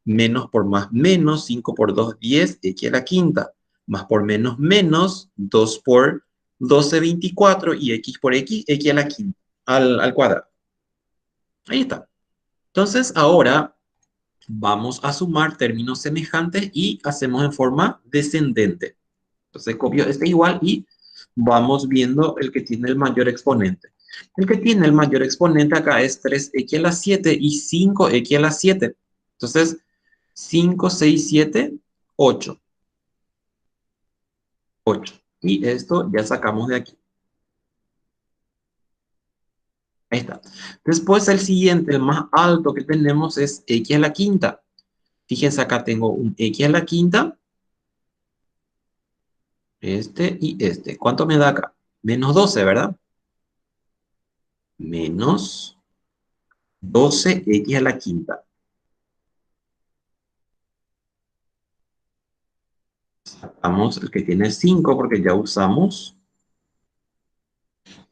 Menos por más, menos, 5 por 2, 10, x a la quinta. Más por menos, menos, 2 por 12, 24, y x por x, x a la quinta, al cuadrado. Ahí está. Entonces, ahora vamos a sumar términos semejantes y hacemos en forma descendente. Entonces, copio este igual y vamos viendo el que tiene el mayor exponente. El que tiene el mayor exponente acá es 3x a la 7 y 5x a la 7. Entonces, 5, 6, 7, 8. 8. Y esto ya sacamos de aquí. Ahí está. Después el siguiente, el más alto que tenemos es x a la quinta. Fíjense, acá tengo un x a la quinta. Este y este. ¿Cuánto me da acá? Menos 12, ¿verdad? Menos 12x a la quinta. Sacamos el que tiene 5 porque ya usamos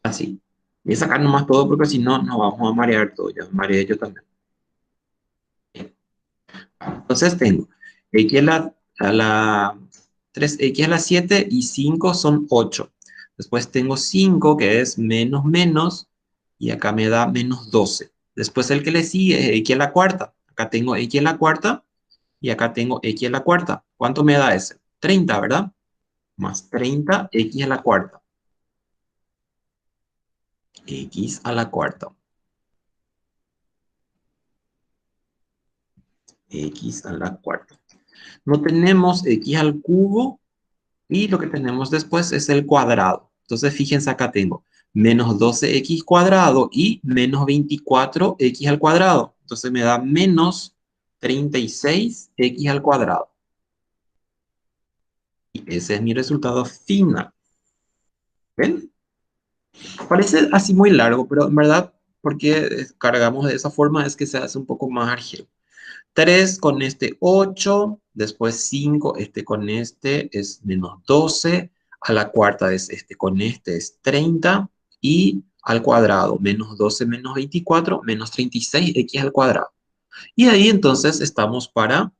así. Voy a sacar nomás todo porque si no nos vamos a marear todo. Ya me mareé yo también. Entonces tengo x a la 3x a la 7 y 5 son 8. Después tengo 5 que es menos menos y acá me da menos 12. Después el que le sigue es x a la cuarta. Acá tengo x a la cuarta y acá tengo x a la cuarta. ¿Cuánto me da ese? 30, ¿verdad? Más 30 x a la cuarta. X a la cuarta. X a la cuarta. No tenemos x al cubo y lo que tenemos después es el cuadrado. Entonces, fíjense, acá tengo menos 12x cuadrado y menos 24x al cuadrado. Entonces me da menos 36x al cuadrado. Y ese es mi resultado final. ¿Ven? Parece así muy largo, pero en verdad, porque cargamos de esa forma es que se hace un poco más ágil. 3 con este 8, después 5, este con este es menos 12, a la cuarta es este con este es 30 y al cuadrado menos 12 menos 24 menos 36x al cuadrado. Y ahí entonces estamos para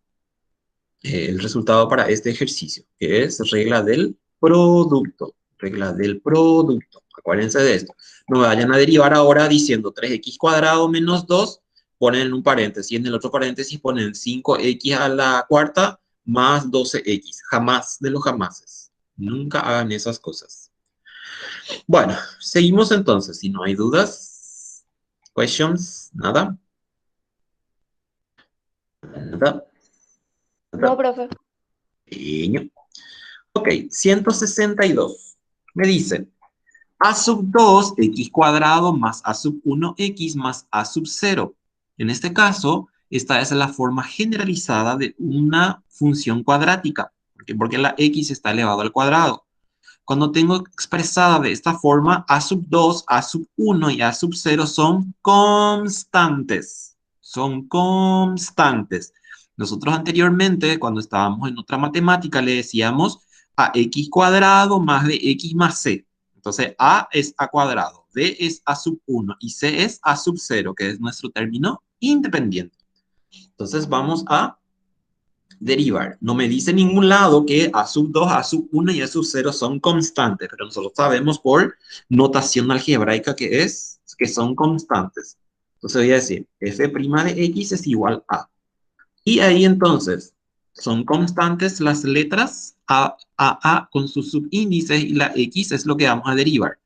el resultado para este ejercicio, que es regla del producto. Regla del producto. Acuérdense de esto. No me vayan a derivar ahora diciendo 3x cuadrado menos 2, ponen en un paréntesis. Y en el otro paréntesis ponen 5x a la cuarta más 12x. Jamás de los jamases. Nunca hagan esas cosas. Bueno, seguimos entonces. Si no hay dudas, questions, nada. Nada. No, profe. Pequeño. Ok, 162. Me dice, a sub 2, x cuadrado más a sub 1, x más a sub 0. En este caso, esta es la forma generalizada de una función cuadrática, porque la x está elevado al cuadrado. Cuando tengo expresada de esta forma, a sub 2, a sub 1 y a sub 0 son constantes. Son constantes. Nosotros anteriormente, cuando estábamos en otra matemática, le decíamos a x cuadrado más de x más c. Entonces, a es a cuadrado, b es a sub 1 y c es a sub 0, que es nuestro término independiente. Entonces, vamos a derivar. No me dice en ningún lado que a sub 2, a sub 1 y a sub 0 son constantes, pero nosotros sabemos por notación algebraica que son constantes. Entonces voy a decir, f' de x es igual a. Y ahí entonces son constantes las letras a con sus subíndices y la x es lo que vamos a derivar.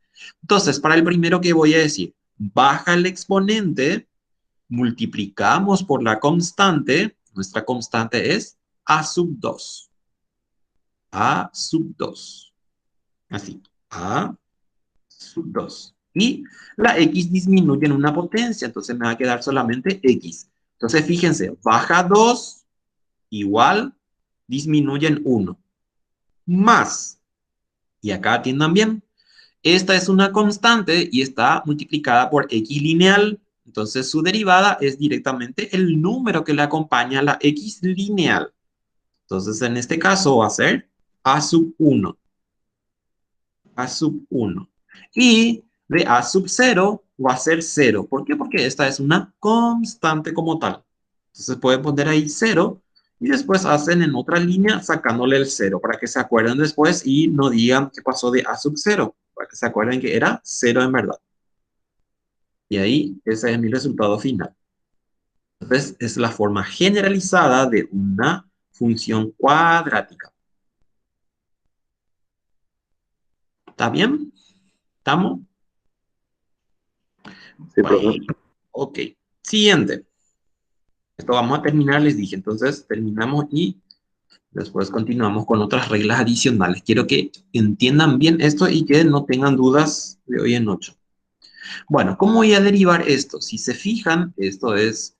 Entonces, para el primero que voy a decir, baja el exponente, multiplicamos por la constante, nuestra constante es a sub 2. A sub 2. Así, a sub 2. Y la x disminuye en una potencia, entonces me va a quedar solamente x. Entonces, fíjense, baja 2 igual, disminuye en 1. Más, y acá atiendan bien, esta es una constante y está multiplicada por x lineal. Entonces su derivada es directamente el número que le acompaña a la x lineal. Entonces en este caso va a ser a sub 1. A sub 1. Y de a sub 0 va a ser 0. ¿Por qué? Porque esta es una constante como tal. Entonces pueden poner ahí 0 y después hacen en otra línea sacándole el 0 para que se acuerden después y no digan que pasó de a sub 0. Para que se acuerden que era 0 en verdad. Y ahí ese es mi resultado final. Entonces es la forma generalizada de una función cuadrática. ¿Está bien? ¿Estamos? Sí, Bueno, profe. ok. Siguiente. Esto vamos a terminar, les dije. Entonces terminamos y después continuamos con otras reglas adicionales. Quiero que entiendan bien esto y que no tengan dudas de hoy en 8. Bueno, ¿cómo voy a derivar esto? Si se fijan, esto es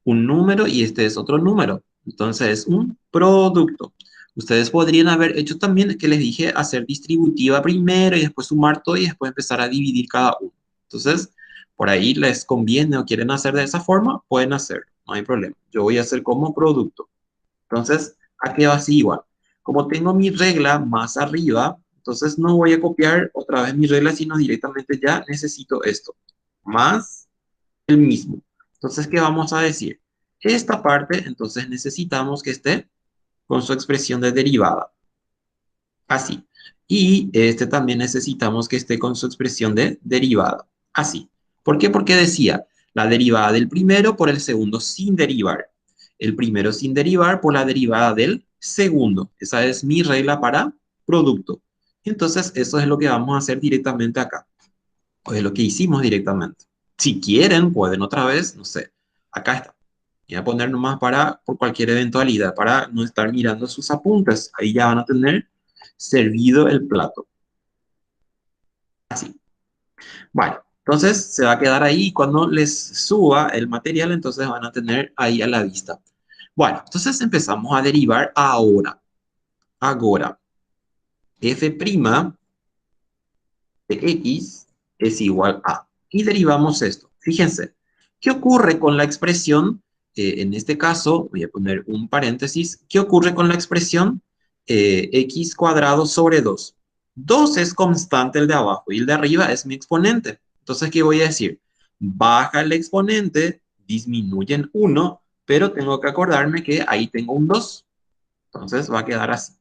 un número y este es otro número. Entonces es un producto. Ustedes podrían haber hecho también, que les dije, hacer distributiva primero y después sumar todo y después empezar a dividir cada uno. Entonces, por ahí les conviene o quieren hacer de esa forma, pueden hacerlo, no hay problema. Yo voy a hacer como producto. Entonces, aquí va así igual. Como tengo mi regla más arriba, entonces no voy a copiar otra vez mi regla, sino directamente ya necesito esto. Más el mismo. Entonces, ¿qué vamos a decir? Esta parte, entonces necesitamos que esté con su expresión de derivada. Así. Y este también necesitamos que esté con su expresión de derivada. Así. ¿Por qué? Porque decía la derivada del primero por el segundo sin derivar. El primero sin derivar por la derivada del segundo. Esa es mi regla para producto. Entonces, eso es lo que vamos a hacer directamente acá. O es lo que hicimos directamente. Si quieren, pueden otra vez, no sé, acá está. Voy a poner nomás por cualquier eventualidad, para no estar mirando sus apuntes. Ahí ya van a tener servido el plato. Así. Bueno, entonces se va a quedar ahí. Cuando les suba el material, entonces van a tener ahí a la vista. Bueno, entonces empezamos a derivar ahora. Ahora, f' de x es igual a. Y derivamos esto. Fíjense, ¿qué ocurre con la expresión? En este caso, voy a poner un paréntesis. ¿Qué ocurre con la expresión x cuadrado sobre 2? 2 es constante el de abajo y el de arriba es mi exponente. Entonces, ¿qué voy a decir? Baja el exponente, disminuye en 1, pero tengo que acordarme que ahí tengo un 2. Entonces va a quedar así.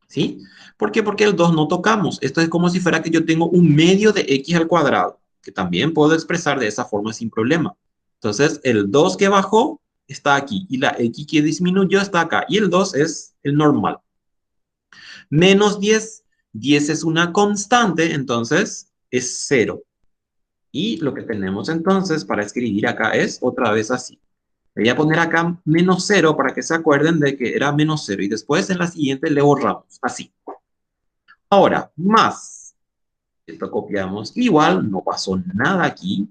¿Sí? ¿Por qué? Porque el 2 no tocamos. Esto es como si fuera que yo tengo un medio de x al cuadrado, que también puedo expresar de esa forma sin problema. Entonces, el 2 que bajó está aquí y la x que disminuyó está acá. Y el 2 es el normal. Menos 10. 10 es una constante, entonces es 0. Y lo que tenemos entonces para escribir acá es otra vez así. Voy a poner acá menos 0 para que se acuerden de que era menos 0. Y después en la siguiente le borramos, así. Ahora, más. Esto copiamos igual, no pasó nada aquí.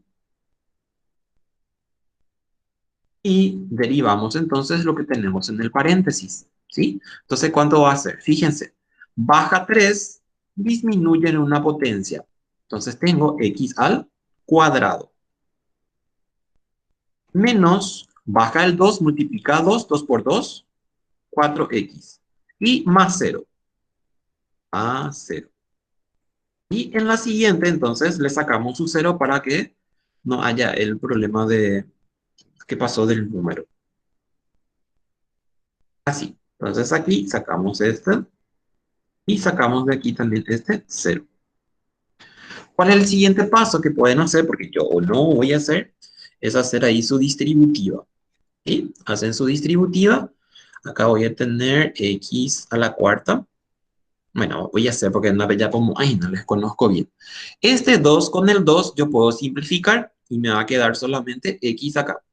Y derivamos entonces lo que tenemos en el paréntesis, ¿sí? Entonces, ¿cuánto va a ser? Fíjense, baja 3, disminuye en una potencia. Entonces tengo x al cuadrado. Menos, baja el 2, multiplica 2, 2 por 2, 4x. Y más 0. A 0. Y en la siguiente, entonces, le sacamos su 0 para que no haya el problema de qué pasó del número. Así. Entonces aquí sacamos este y sacamos de aquí también este 0. ¿Cuál es el siguiente paso que pueden hacer? Porque yo no voy a hacer, es hacer ahí su distributiva. ¿Sí? Hacen su distributiva. Acá voy a tener x a la cuarta. Bueno, voy a hacer porque una vez ya como, ay, no les conozco bien. Este 2 con el 2 yo puedo simplificar y me va a quedar solamente x acá.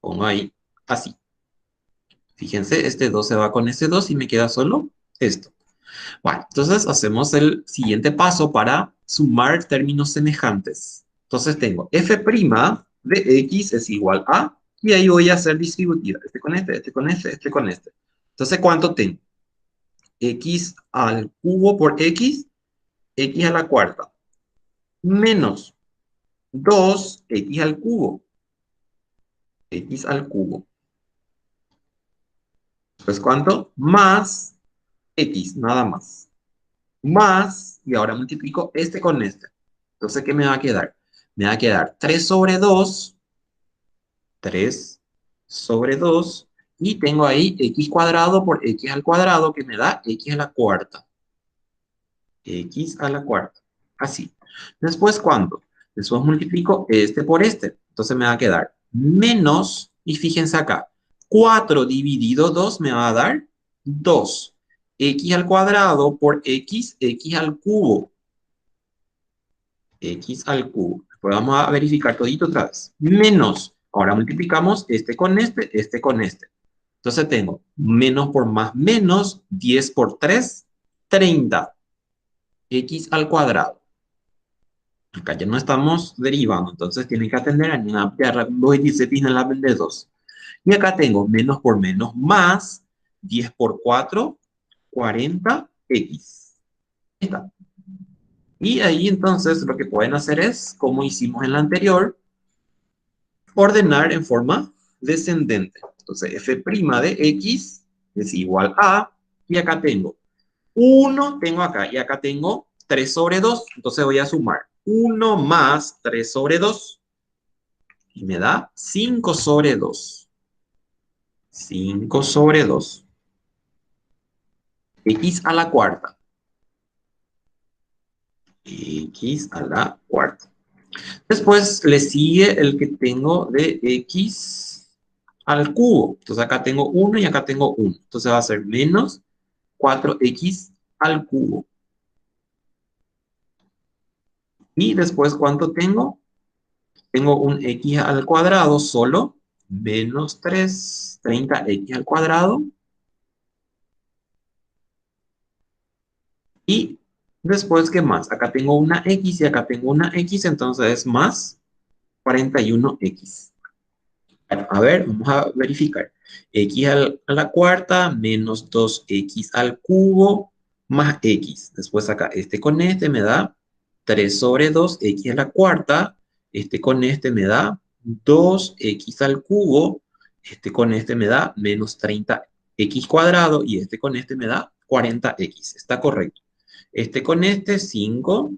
Pongo ahí, así. Fíjense, este 2 se va con este 2 y me queda solo esto. Bueno, entonces hacemos el siguiente paso para sumar términos semejantes. Entonces tengo f' de x es igual a, y ahí voy a hacer distributiva. Este con este, este con este, este con este. Entonces, ¿cuánto tengo? X al cubo por x a la cuarta, menos 2x al cubo, x al cubo. Pues, ¿cuánto? Más x, nada más. Más, y ahora multiplico este con este. Entonces, ¿qué me va a quedar? Me va a quedar 3 sobre 2, 3 sobre 2, y tengo ahí x cuadrado por x al cuadrado, que me da x a la cuarta. X a la cuarta. Así. Después, ¿cuánto? Después multiplico este por este. Entonces me va a quedar menos, y fíjense acá, 4 dividido 2 me va a dar 2. X al cuadrado por x, x al cubo. X al cubo. Después vamos a verificar todito otra vez. Menos. Ahora multiplicamos este con este con este. Entonces tengo menos por más menos, 10 por 3, 30. X al cuadrado. Acá ya no estamos derivando, entonces tienen que atender a la 2 en la de 2. Y acá tengo menos por menos más 10 por 4, 40x. Ahí está. Y ahí entonces lo que pueden hacer es, como hicimos en la anterior, ordenar en forma descendente. Entonces f' de x es igual a, y acá tengo 1, tengo acá, y acá tengo 3 sobre 2. Entonces voy a sumar 1 más 3 sobre 2. Y me da 5 sobre 2. 5 sobre 2. X a la cuarta. X a la cuarta. Después le sigue el que tengo de x al cubo. Entonces acá tengo 1 y acá tengo 1. Entonces va a ser menos 4x al cubo. Y después, ¿cuánto tengo? Tengo un x al cuadrado solo, menos 3, 30x al cuadrado. Y después, ¿qué más? Acá tengo una x y acá tengo una x, entonces es más 41x. A ver, vamos a verificar. X a la cuarta menos 2x al cubo más x. Después acá, este con este me da 3 sobre 2x a la cuarta. Este con este me da 2x al cubo. Este con este me da menos 30x cuadrado. Y este con este me da 40x. Está correcto. Este con este 5.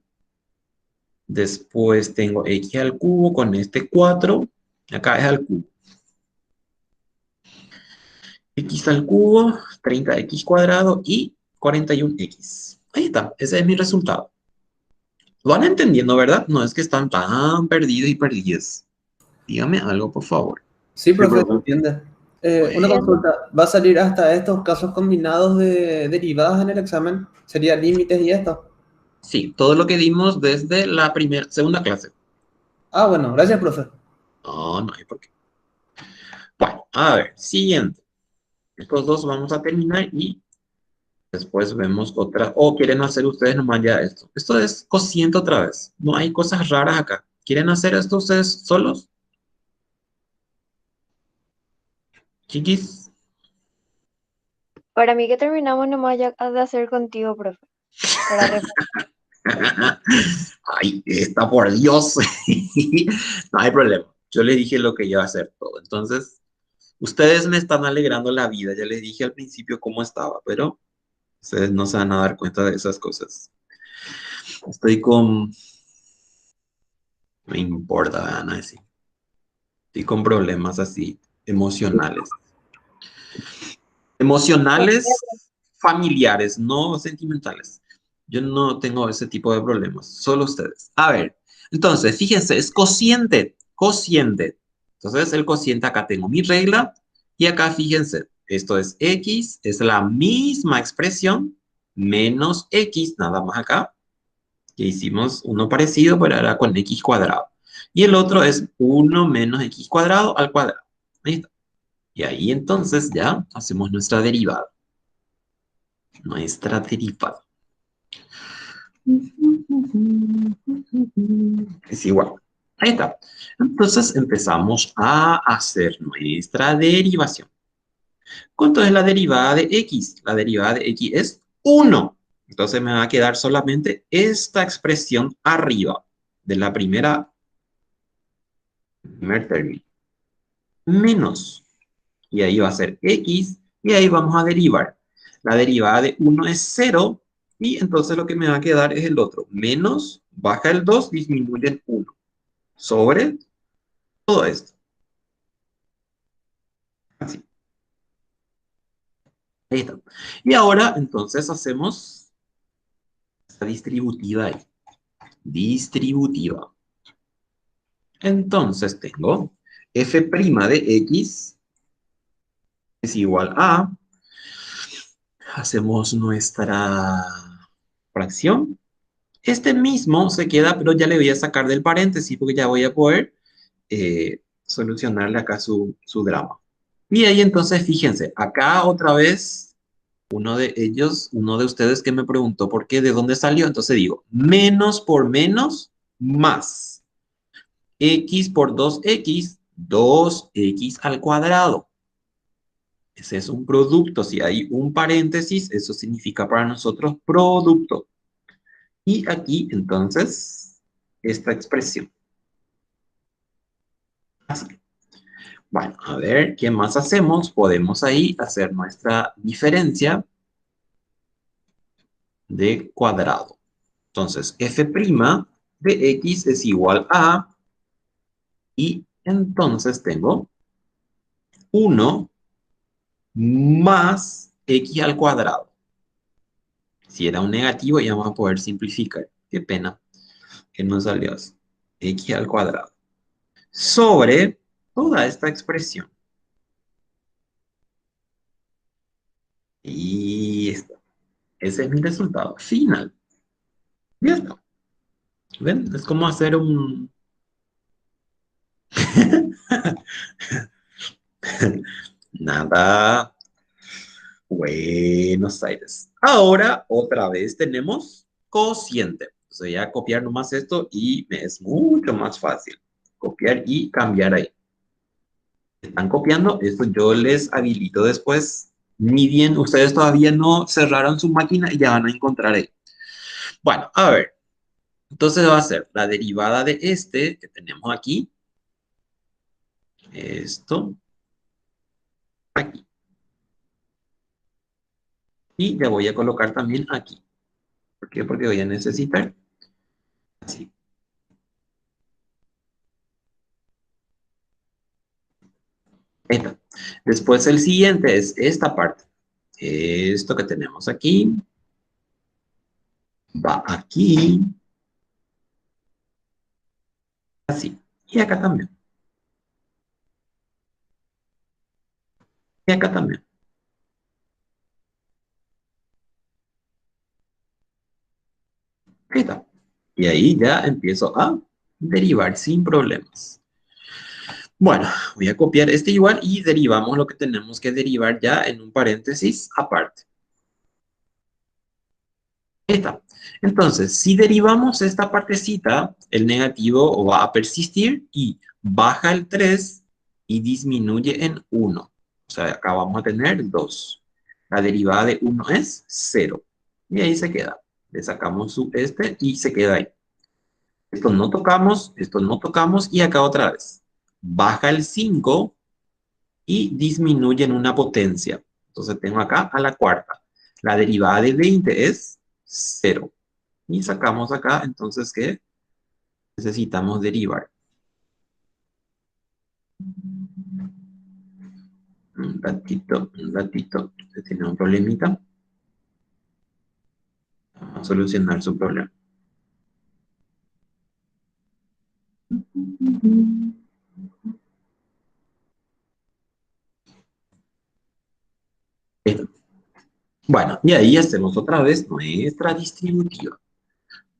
Después tengo x al cubo con este 4. Acá es al cubo. X al cubo, 30x cuadrado y 41x. Ahí está, ese es mi resultado. Lo van entendiendo, ¿verdad? No es que están tan perdidos y perdidos. Dígame algo, por favor. Sí, Sí, profe, profe. entiende. Una Bien. consulta, ¿va a salir hasta estos casos combinados de derivadas en el examen? ¿Sería límites y esto? Sí, todo lo que dimos desde la segunda clase. Ah, bueno, gracias, profe. No, no hay por qué. Bueno, a ver, siguiente. Estos dos vamos a terminar y después vemos otra. O quieren hacer ustedes nomás ya esto. Esto es cociente otra vez. No hay cosas raras acá. ¿Quieren hacer esto ustedes solos? Chiquis. Para mí que terminamos nomás ya de hacer contigo, profe. Para Ay, está por Dios. No hay problema. Yo les dije lo que iba a hacer todo. Entonces, ustedes me están alegrando la vida. Ya les dije al principio cómo estaba, pero ustedes no se van a dar cuenta de esas cosas. Estoy con... Me importa, Ana, sí. Estoy con problemas así emocionales. Emocionales, familiares, no sentimentales. Yo no tengo ese tipo de problemas, solo ustedes. A ver, entonces, fíjense, es cociente, cociente. Entonces, el cociente, acá tengo mi regla y acá fíjense, esto es x, es la misma expresión, menos x, nada más acá, que hicimos uno parecido, pero ahora con x cuadrado. Y el otro es 1 menos x cuadrado al cuadrado. Ahí está. Y ahí entonces ya hacemos nuestra derivada. Nuestra derivada. Es igual. Ahí está. Entonces empezamos a hacer nuestra derivación. ¿Cuánto es la derivada de x? La derivada de x es 1. Entonces me va a quedar solamente esta expresión arriba de la primer término. Menos. Y ahí va a ser x. Y ahí vamos a derivar. La derivada de 1 es 0. Y entonces lo que me va a quedar es el otro. Menos, baja el 2, disminuye el 1. Sobre todo esto. Así. Ahí está. Y ahora entonces hacemos esta distributiva ahí. Distributiva. Entonces tengo f' de x es igual a, hacemos nuestra fracción. Este mismo se queda, pero ya le voy a sacar del paréntesis porque ya voy a poder solucionarle acá su drama. Y ahí entonces fíjense, acá otra vez uno de ellos, uno de ustedes que me preguntó por qué, de dónde salió, entonces digo, menos por menos, más. X por 2x, 2x al cuadrado. Ese es un producto. Si hay un paréntesis, eso significa para nosotros producto. Y aquí, entonces, esta expresión. Así. Bueno, a ver, ¿qué más hacemos? Podemos ahí hacer nuestra diferencia de cuadrado. Entonces, f' de x es igual a, y entonces tengo 1 más x al cuadrado. Si era un negativo, ya vamos a poder simplificar. Qué pena que no salió así. X al cuadrado. Sobre toda esta expresión. Y está. Ese es mi resultado final. Ya está. ¿Ven? Es como hacer un... Nada. Buenos Aires. Ahora, otra vez tenemos cociente. O sea, ya copiar nomás esto y me es mucho más fácil. Copiar y cambiar ahí. Están copiando, esto yo les habilito después. Ni bien, ustedes todavía no cerraron su máquina y ya van a encontrar ahí. Bueno, a ver. Entonces va a ser la derivada de este que tenemos aquí. Esto. Aquí. Y ya voy a colocar también aquí. ¿Por qué? Porque voy a necesitar así. Esta. Después el siguiente es esta parte. Esto que tenemos aquí. Va aquí. Así. Y acá también. Y acá también. Ahí está. Y ahí ya empiezo a derivar sin problemas. Bueno, voy a copiar este igual y derivamos lo que tenemos que derivar ya en un paréntesis aparte. Ahí está. Entonces, si derivamos esta partecita, el negativo va a persistir y baja el 3 y disminuye en 1. O sea, acá vamos a tener 2. La derivada de 1 es 0. Y ahí se queda. Le sacamos su este y se queda ahí. Esto no tocamos y acá otra vez. Baja el 5 y disminuye en una potencia. Entonces tengo acá a la cuarta. La derivada de 20 es 0. Y sacamos acá, entonces, ¿qué? Necesitamos derivar. Un ratito, un ratito. Usted tiene un problemita. Vamos a solucionar su problema. Listo. Bueno, y ahí hacemos otra vez nuestra distributiva.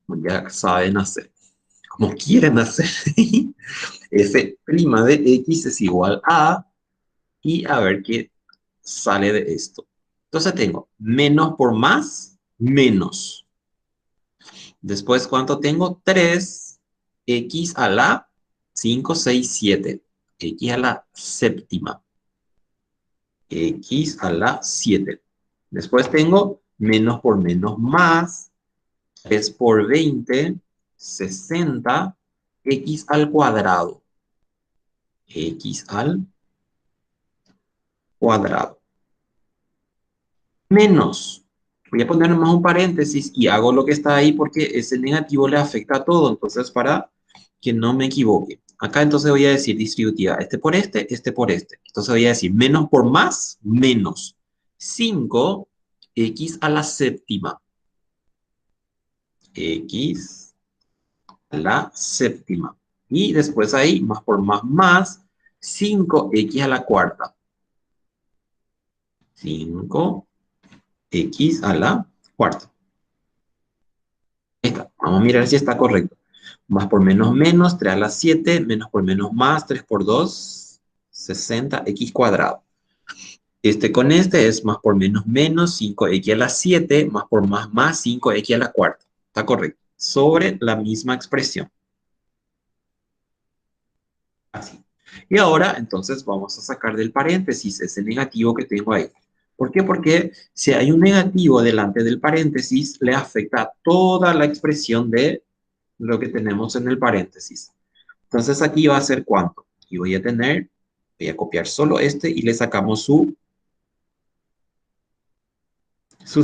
Como ya saben hacer, como quieren hacer. F' de X es igual a, y a ver qué sale de esto. Entonces tengo menos por más, menos. Después, ¿cuánto tengo? 3, X a la 5, 6, 7. X a la séptima. X a la 7. Después tengo menos por menos más. 3 por 20, 60. X al cuadrado. X al cuadrado. Menos. Voy a poner nomás un paréntesis y hago lo que está ahí porque ese negativo le afecta a todo. Entonces, para que no me equivoque. Acá entonces voy a decir distributiva. Este por este por este. Entonces voy a decir menos por más, menos. 5, X a la séptima. X a la séptima. Y después ahí, más por más, 5X a la cuarta. 5X a la cuarta. Ahí está. Vamos a mirar si está correcto. Más por menos menos, 3 a la 7, menos por menos más, 3 por 2, 60x cuadrado. Este con este es más por menos menos, 5x a la 7, más por más, 5x a la cuarta. Está correcto. Sobre la misma expresión. Así. Y ahora, entonces, vamos a sacar del paréntesis ese negativo que tengo ahí. ¿Por qué? Porque si hay un negativo delante del paréntesis, le afecta a toda la expresión de lo que tenemos en el paréntesis. Entonces, aquí va a ser ¿cuánto? Y voy a copiar solo este y le sacamos su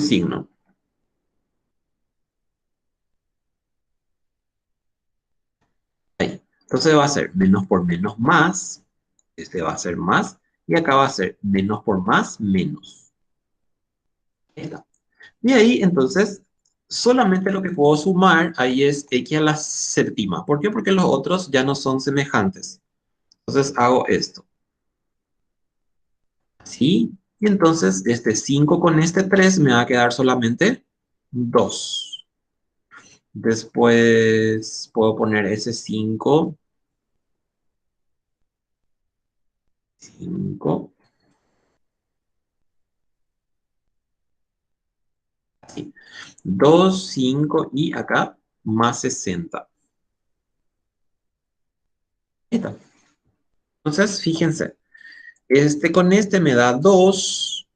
signo. Ahí. Entonces va a ser menos por menos más. Este va a ser más. Y acá va a ser menos por más, menos. Ahí está. Y ahí, entonces, solamente lo que puedo sumar ahí es x a la séptima. ¿Por qué? Porque los otros ya no son semejantes. Entonces hago esto. Así. Y entonces este 5 con este 3 me va a quedar solamente 2. Después puedo poner ese 5. 5. Así. 2, 5 y acá más 60. Ahí está. Entonces, fíjense. Este con este me da 2.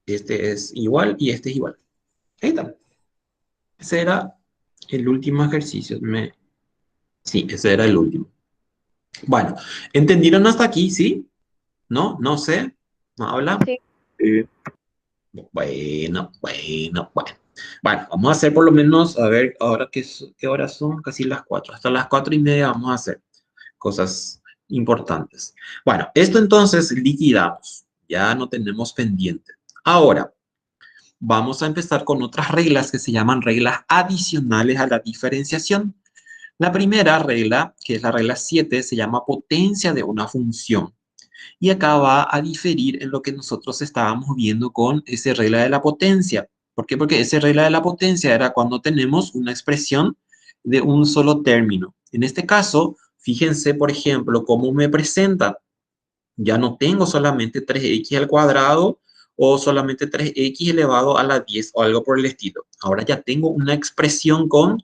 Este es igual y este es igual. Ahí está. Ese era el último ejercicio. Sí, ese era el último. Bueno, ¿entendieron hasta aquí? ¿Sí? ¿No? ¿No sé? ¿No habla? Sí. Sí. Bueno. Bueno, vamos a hacer por lo menos, a ver, ahora qué horas son, casi las 4. Hasta las 4:30 vamos a hacer cosas importantes. Bueno, esto entonces liquidamos. Ya no tenemos pendiente. Ahora, vamos a empezar con otras reglas que se llaman reglas adicionales a la diferenciación. La primera regla, que es la regla 7, se llama potencia de una función. Y acá va a diferir en lo que nosotros estábamos viendo con esa regla de la potencia. ¿Por qué? Porque esa regla de la potencia era cuando tenemos una expresión de un solo término. En este caso, fíjense, por ejemplo, cómo me presenta. Ya no tengo solamente 3x al cuadrado o solamente 3x elevado a la 10 o algo por el estilo. Ahora ya tengo una expresión con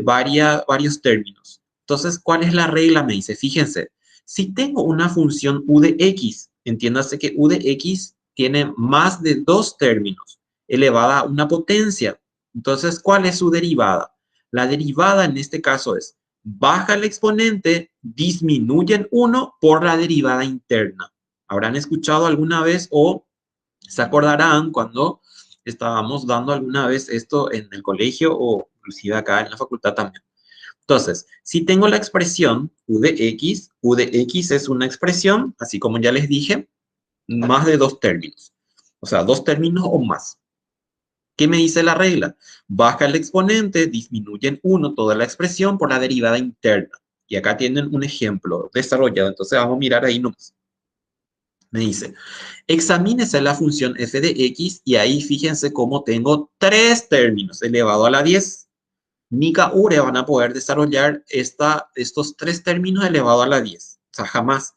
varios términos. Entonces, ¿cuál es la regla? Me dice, fíjense, si tengo una función u de x, entiéndase que u de x tiene más de 2 términos, elevada a una potencia. Entonces, ¿cuál es su derivada? La derivada en este caso es baja el exponente, disminuye en 1 por la derivada interna. ¿Habrán escuchado alguna vez o se acordarán cuando estábamos dando alguna vez esto en el colegio o inclusive acá en la facultad también? Entonces, si tengo la expresión u de x es una expresión, así como ya les dije, más de dos términos. O sea, dos términos o más. ¿Qué me dice la regla? Baja el exponente, disminuye en 1 toda la expresión por la derivada interna. Y acá tienen un ejemplo desarrollado. Entonces vamos a mirar ahí nomás. Me dice, examínese la función f de x y ahí fíjense cómo tengo tres términos elevado a la 10. Nica Ure van a poder desarrollar estos tres términos elevado a la 10. O sea, jamás.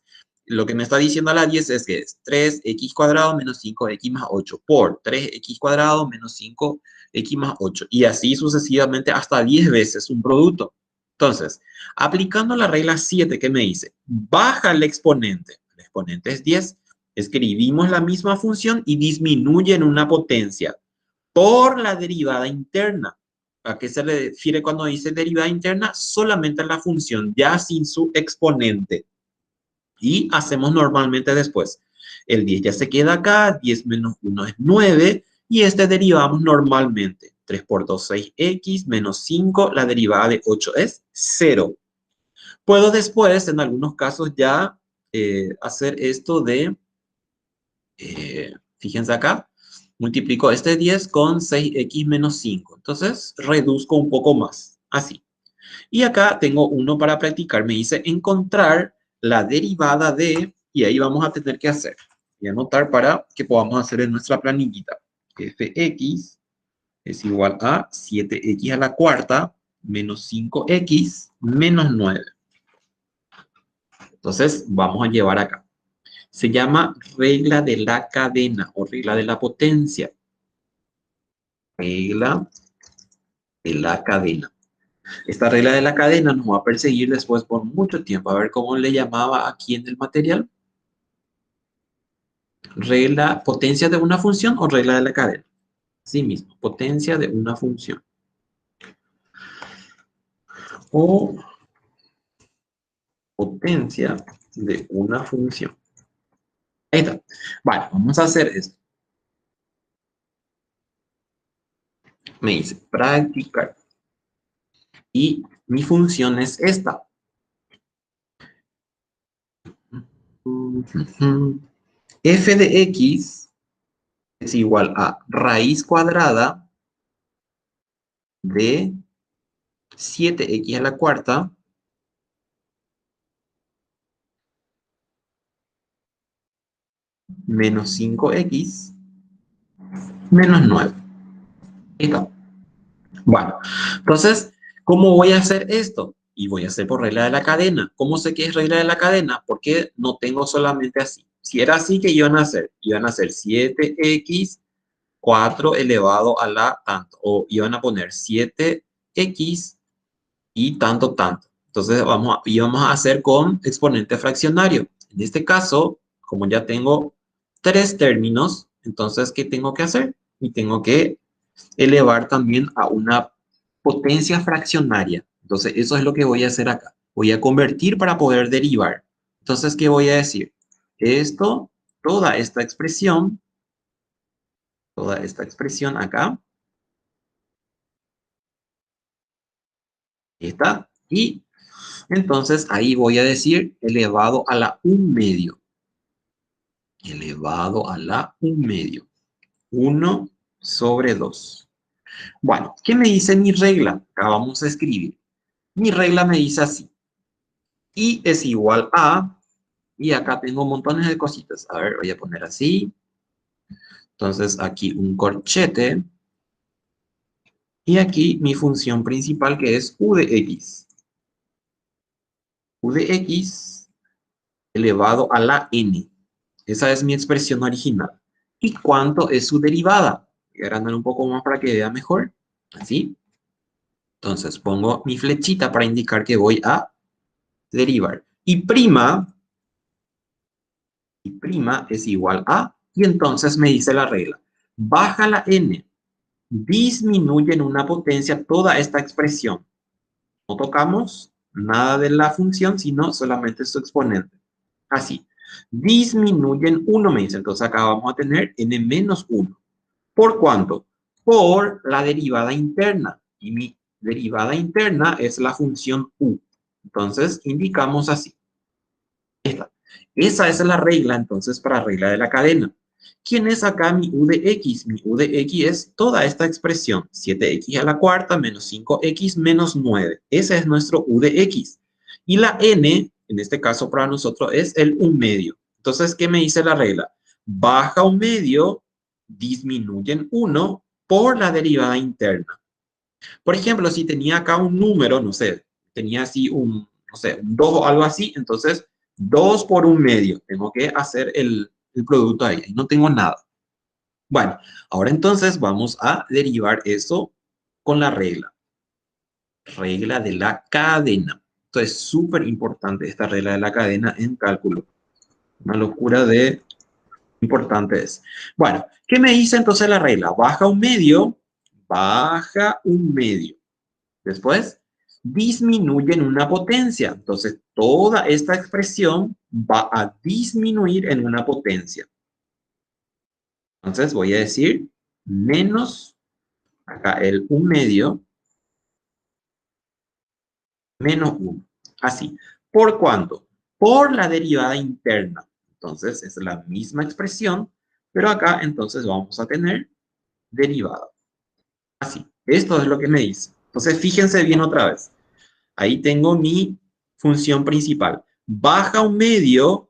Lo que me está diciendo a la 10 es que es 3x cuadrado menos 5x más 8 por 3x cuadrado menos 5x más 8. Y así sucesivamente hasta 10 veces un producto. Entonces, aplicando la regla 7 que me dice, baja el exponente es 10, escribimos la misma función y disminuye en una potencia por la derivada interna. ¿A qué se refiere cuando dice derivada interna? Solamente la función, ya sin su exponente. Y hacemos normalmente después. El 10 ya se queda acá, 10 menos 1 es 9, y este derivamos normalmente. 3 por 2, 6x, menos 5, la derivada de 8 es 0. Puedo después, en algunos casos, ya hacer esto de, fíjense acá, multiplico este 10 con 6x menos 5. Entonces, reduzco un poco más, así. Y acá tengo uno para practicar. Me dice encontrar la derivada de, y ahí vamos a tener que hacer. Voy a anotar para que podamos hacer en nuestra planillita. Fx es igual a 7x a la cuarta menos 5x menos 9. Entonces, vamos a llevar acá. Se llama regla de la cadena o regla de la potencia. Regla de la cadena. Esta regla de la cadena nos va a perseguir después por mucho tiempo. A ver cómo le llamaba aquí en el material. Regla, potencia de una función o regla de la cadena. Sí mismo, potencia de una función. O potencia de una función. Ahí está. Vale, vamos a hacer esto. Me dice practicar. Y mi función es esta. F de x es igual a raíz cuadrada de 7x a la cuarta menos 5x menos 9. ¿Listo? Bueno, entonces, ¿cómo voy a hacer esto? Y voy a hacer por regla de la cadena. ¿Cómo sé que es regla de la cadena? Porque no tengo solamente así. Si era así, ¿qué iban a hacer? Iban a hacer 7x 4 elevado a la tanto. O iban a poner 7x y tanto, tanto. Entonces, íbamos a hacer con exponente fraccionario. En este caso, como ya tengo tres términos, entonces, ¿qué tengo que hacer? Y tengo que elevar también a una potencia fraccionaria. Entonces, eso es lo que voy a hacer acá. Voy a convertir para poder derivar. Entonces, ¿qué voy a decir? Esto, toda esta expresión acá, está. Y entonces ahí voy a decir elevado a la 1/2. Elevado a la 1/2. 1 sobre 2. Bueno, ¿qué me dice mi regla? Acá vamos a escribir. Mi regla me dice así. Y es igual a, y acá tengo montones de cositas. A ver, voy a poner así. Entonces aquí un corchete. Y aquí mi función principal que es u de x. U de x elevado a la n. Esa es mi expresión original. ¿Y cuánto es su derivada? Voy a agrandar un poco más para que vea mejor. Así. Entonces pongo mi flechita para indicar que voy a derivar. Y prima es igual a, y entonces me dice la regla. Baja la n, disminuye en una potencia toda esta expresión. No tocamos nada de la función, sino solamente su exponente. Así. Disminuyen 1, me dice. Entonces acá vamos a tener n menos 1. ¿Por cuánto? Por la derivada interna. Y mi derivada interna es la función u. Entonces indicamos así. Esta. Esa es la regla, entonces, para regla de la cadena. ¿Quién es acá mi u de x? Mi u de x es toda esta expresión, 7x a la cuarta menos 5x menos 9. Ese es nuestro u de x. Y la n, en este caso para nosotros, es el 1/2. Entonces, ¿qué me dice la regla? Baja 1/2, disminuyen 1 por la derivada interna. Por ejemplo, si tenía acá un número, no sé, tenía así no sé, un 2 o algo así, entonces 2 por 1/2. Tengo que hacer el producto ahí. Ahí no tengo nada. Bueno, ahora entonces vamos a derivar eso con la regla. Regla de la cadena. Entonces, es súper importante esta regla de la cadena en cálculo. Una locura de importante es. Bueno, ¿qué me dice entonces la regla? Baja 1/2, baja 1/2. Después, disminuye en una potencia. Entonces, toda esta expresión va a disminuir en una potencia. Entonces, voy a decir menos, acá el 1/2, menos 1. Así. ¿Por cuánto? Por la derivada interna. Entonces, es la misma expresión, pero acá entonces vamos a tener derivada. Así. Esto es lo que me dice. Entonces, fíjense bien otra vez. Ahí tengo mi función principal. Baja 1/2,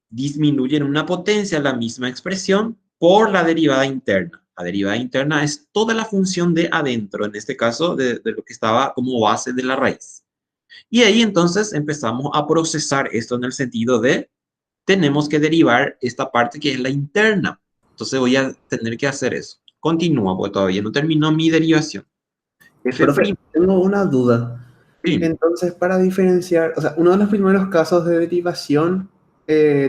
disminuye en una potencia la misma expresión por la derivada interna. La derivada interna es toda la función de adentro, en este caso de lo que estaba como base de la raíz. Y ahí entonces empezamos a procesar esto en el sentido de tenemos que derivar esta parte que es la interna. Entonces voy a tener que hacer eso. Continúa, porque todavía no terminó mi derivación. Profe, tengo una duda. Sí. Entonces, para diferenciar, o sea, uno de los primeros casos de derivación,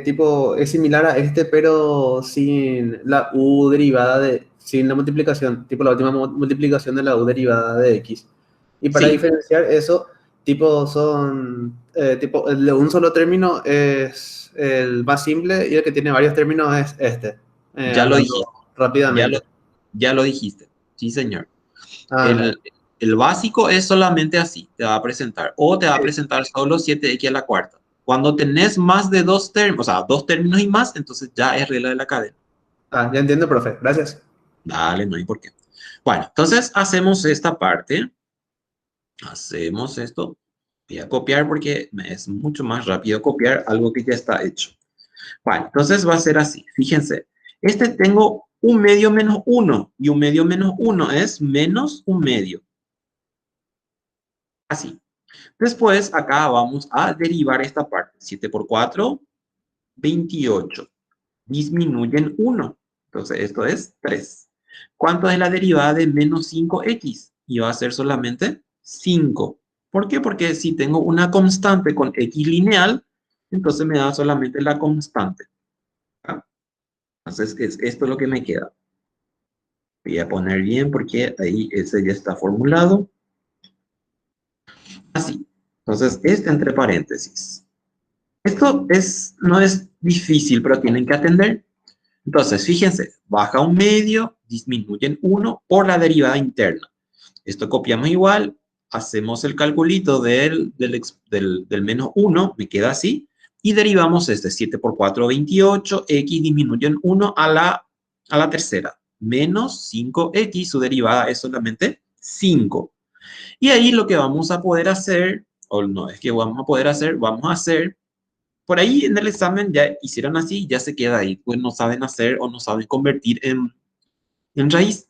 tipo, es similar a este, pero sin la u derivada sin la multiplicación, tipo la última multiplicación de la u derivada de x. Y para Sí. diferenciar eso, tipo, tipo, el de un solo término es el más simple y el que tiene varios términos es este. Ya lo Hablando dijiste. rápidamente. Ya lo dijiste. Sí, señor. Ah, El básico es solamente así, te va a presentar. O te va a presentar solo 7x a la cuarta. Cuando tenés más de dos términos, o sea, dos términos y más, entonces ya es regla de la cadena. ya entiendo, profe. Gracias. Dale, no hay por qué. Bueno, entonces hacemos esta parte. Hacemos esto. Voy a copiar porque es mucho más rápido copiar algo que ya está hecho. Bueno, entonces va a ser así. Fíjense, tengo 1/2 menos 1 y 1/2 menos 1 es menos 1/2. Así. Después, acá vamos a derivar esta parte. 7 por 4, 28. Disminuyen 1. Entonces, esto es 3. ¿Cuánto es la derivada de menos 5x? Y va a ser solamente 5. ¿Por qué? Porque si tengo una constante con x lineal, entonces me da solamente la constante. ¿Ah? Entonces, esto es lo que me queda. Voy a poner bien porque ahí ese ya está formulado. Así. Entonces, entre paréntesis. Esto no es difícil, pero tienen que atender. Entonces, fíjense, baja 1/2, disminuyen 1 por la derivada interna. Esto copiamos igual, hacemos el calculito del menos 1, me queda así, y derivamos 7 por 4, 28, x disminuyen 1 a la tercera, menos 5x, su derivada es solamente 5. Y ahí lo que vamos a poder hacer, o no es que vamos a poder hacer, vamos a hacer. Por ahí en el examen ya hicieron así, ya se queda ahí, pues no saben hacer o no saben convertir en raíz.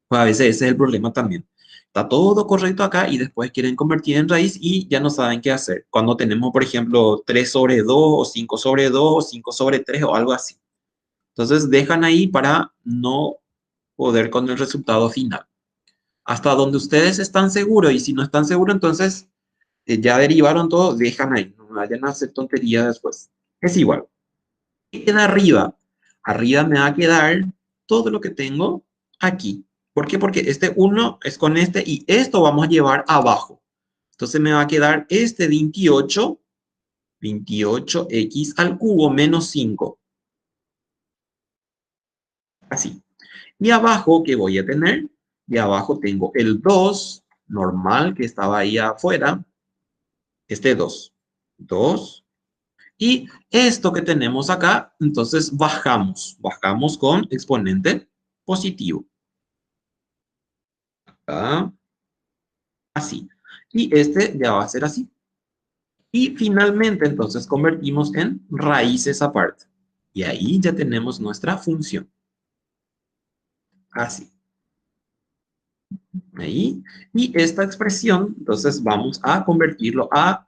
Pues a veces ese es el problema también. Está todo correcto acá y después quieren convertir en raíz y ya no saben qué hacer. Cuando tenemos, por ejemplo, 3/2 o 5/2 o 5/3 o algo así. Entonces dejan ahí para no poder con el resultado final. Hasta donde ustedes están seguros y si no están seguros, entonces ya derivaron todo, dejan ahí. No vayan a hacer tonterías después. Es igual. ¿Qué queda arriba? Arriba me va a quedar todo lo que tengo aquí. ¿Por qué? Porque este 1 es con este y esto vamos a llevar abajo. Entonces me va a quedar 28, 28x al cubo menos 5. Así. Y abajo, ¿qué voy a tener? Y abajo tengo el 2 normal que estaba ahí afuera. Este 2. 2. Y esto que tenemos acá, entonces bajamos con exponente positivo. Acá, así. Y este ya va a ser así. Y finalmente, entonces, convertimos en raíz esa parte. Y ahí ya tenemos nuestra función. Así. Ahí. Y esta expresión, entonces, vamos a convertirlo a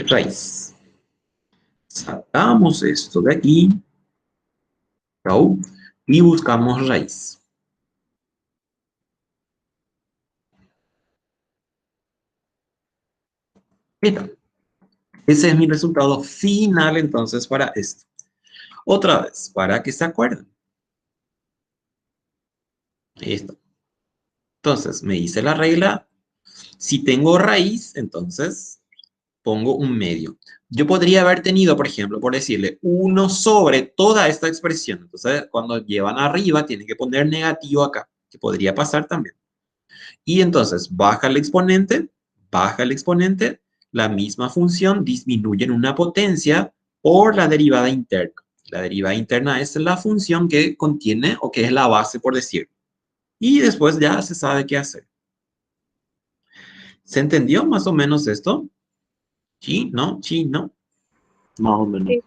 raíz. Sacamos esto de aquí. ¿No? Y buscamos raíz. Mira, ese es mi resultado final entonces para esto. Otra vez, para que se acuerden. Esto. Entonces, me dice la regla. Si tengo raíz, entonces pongo un medio. Yo podría haber tenido, por ejemplo, por decirle, 1 sobre toda esta expresión. Entonces, cuando llevan arriba, tienen que poner negativo acá, que podría pasar también. Y entonces, baja el exponente, la misma función disminuye en una potencia por la derivada interna. La derivada interna es la función que contiene o que es la base, por decir. Y después ya se sabe qué hacer. ¿Se entendió más o menos esto? ¿Sí? ¿No? ¿Sí? ¿No? Más o menos. Sí.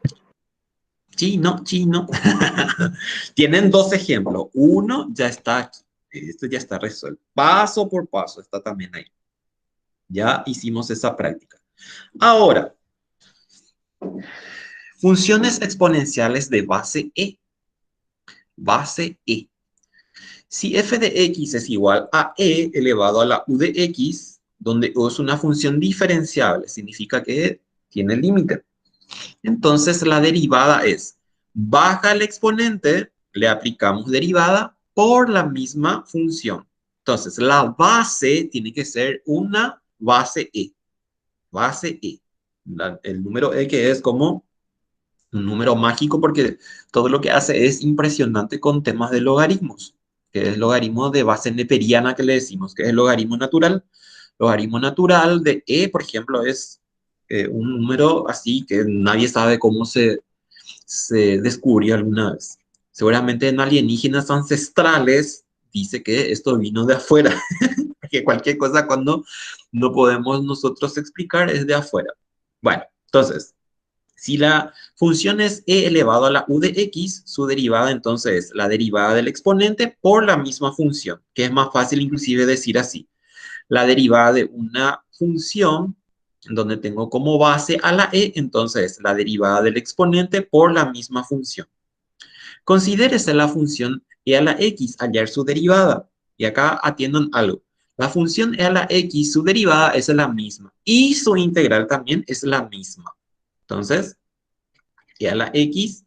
Sí, no, sí, no. Tienen 2 ejemplos. Uno ya está aquí. Esto ya está resuelto. Paso por paso está también ahí. Ya hicimos esa práctica. Ahora, funciones exponenciales de base E. Base E. Si f de x es igual a e elevado a la u de x, donde u es una función diferenciable, significa que tiene límite. Entonces la derivada es, baja el exponente, le aplicamos derivada por la misma función. Entonces la base tiene que ser una base E. Base E. El número E que es como un número mágico porque todo lo que hace es impresionante con temas de logaritmos, que es el logaritmo de base neperiana que le decimos, que es el logaritmo natural. Logaritmo natural de E, por ejemplo, es un número así que nadie sabe cómo se descubrió alguna vez. Seguramente en alienígenas ancestrales dice que esto vino de afuera, que cualquier cosa cuando no podemos nosotros explicar es de afuera. Bueno, entonces, si la función es e elevado a la u de x, su derivada entonces es la derivada del exponente por la misma función, que es más fácil inclusive decir así. La derivada de una función donde tengo como base a la e, entonces la derivada del exponente por la misma función. Considérese la función e a la x, hallar su derivada. Y acá atiendan algo. La función e a la x, su derivada es la misma. Y su integral también es la misma. Entonces, e a la x,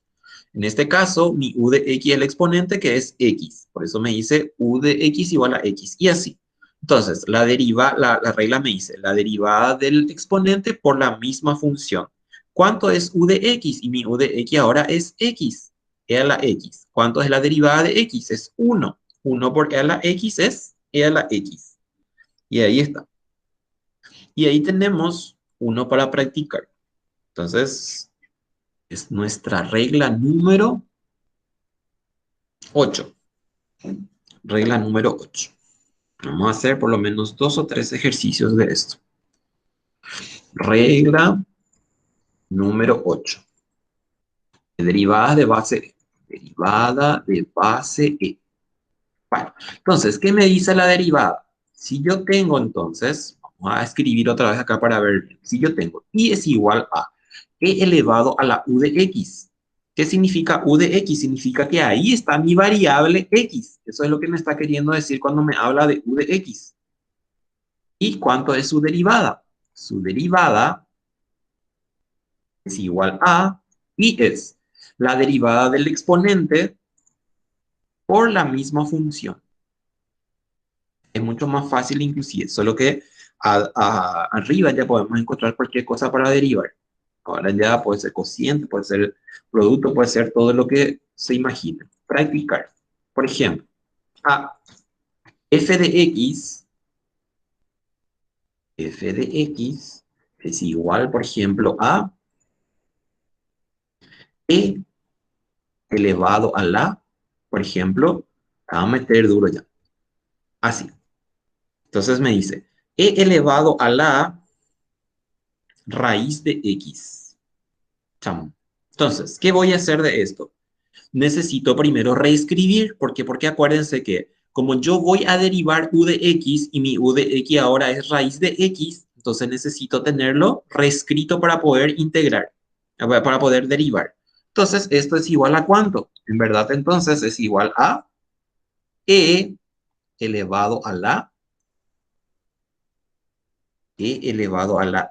en este caso, mi u de x es el exponente que es x. Por eso me dice u de x igual a x. Y así. Entonces, la regla me dice la derivada del exponente por la misma función. ¿Cuánto es u de x? Y mi u de x ahora es x. E a la x. ¿Cuánto es la derivada de x? Es 1. 1 por e a la x es e a la x. Y ahí está. Y ahí tenemos uno para practicar. Entonces, es nuestra regla número 8. Regla número 8. Vamos a hacer por lo menos 2 o 3 ejercicios de esto. Regla número 8. Derivada de base E. Derivada de base E. Bueno, entonces, ¿qué me dice la derivada? Si yo tengo entonces, vamos a escribir otra vez acá para ver. Si yo tengo y es igual a e elevado a la u de x. ¿Qué significa u de x? Significa que ahí está mi variable x. Eso es lo que me está queriendo decir cuando me habla de u de x. ¿Y cuánto es su derivada? Su derivada es igual a, y es la derivada del exponente por la misma función. Es mucho más fácil inclusive, solo que arriba ya podemos encontrar cualquier cosa para derivar. Ahora ya puede ser cociente, puede ser producto, puede ser todo lo que se imagine. Practicar. Por ejemplo, a f de x es igual, por ejemplo, a e elevado a la, por ejemplo, vamos a meter duro ya, así. Entonces me dice, e elevado a la raíz de x. Chamo. Entonces, ¿qué voy a hacer de esto? Necesito primero reescribir. ¿Por qué? Porque acuérdense que como yo voy a derivar u de x y mi u de x ahora es raíz de x, entonces necesito tenerlo reescrito para poder integrar, para poder derivar. Entonces, esto es igual a ¿cuánto? En verdad, entonces es igual a e elevado a la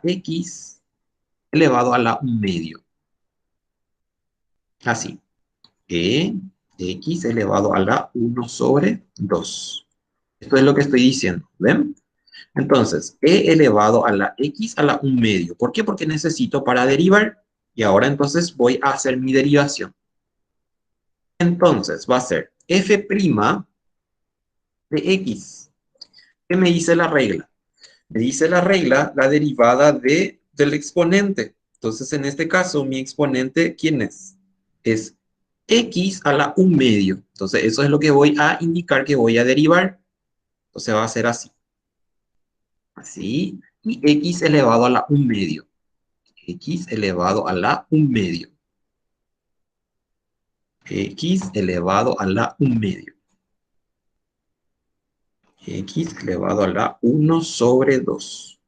x elevado a la 1 medio. Así. E x elevado a la 1 sobre 2. Esto es lo que estoy diciendo. ¿Ven? Entonces, e elevado a la x a la 1 medio. ¿Por qué? Porque necesito para derivar. Y ahora entonces voy a hacer mi derivación. Entonces va a ser f' de x. ¿Qué me dice la regla? Me dice la regla la derivada del exponente. Entonces, en este caso, mi exponente, ¿quién es? Es x a la 1 medio. Entonces, eso es lo que voy a indicar que voy a derivar. Entonces, va a ser así. Así. Y x elevado a la 1 medio. X elevado a la 1 medio. X elevado a la 1 medio. X elevado a la 1 sobre 2.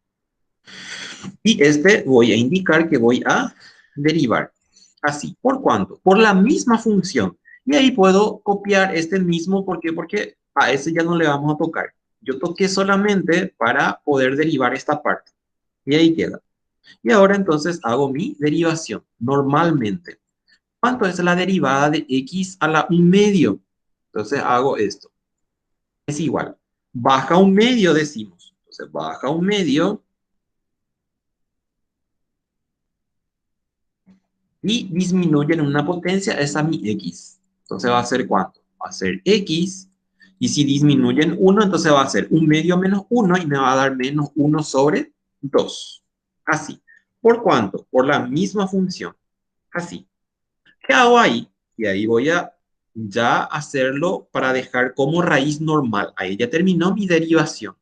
Y este voy a indicar que voy a derivar. Así. ¿Por cuánto? Por la misma función. Y ahí puedo copiar este mismo. ¿Por qué? Porque a ese ya no le vamos a tocar. Yo toqué solamente para poder derivar esta parte. Y ahí queda. Y ahora entonces hago mi derivación. Normalmente. ¿Cuánto es la derivada de x a la 1 medio? Entonces hago esto. Es igual. Baja 1 medio decimos. Entonces baja 1 medio. Y disminuye en una potencia, esa mi x. Entonces va a ser ¿cuánto? Va a ser x. Y si disminuye en 1, entonces va a ser 1 medio menos 1 y me va a dar menos 1 sobre 2. Así. ¿Por cuánto? Por la misma función. Así. ¿Qué hago ahí? Y ahí voy a ya hacerlo para dejar como raíz normal. Ahí ya terminó mi derivación.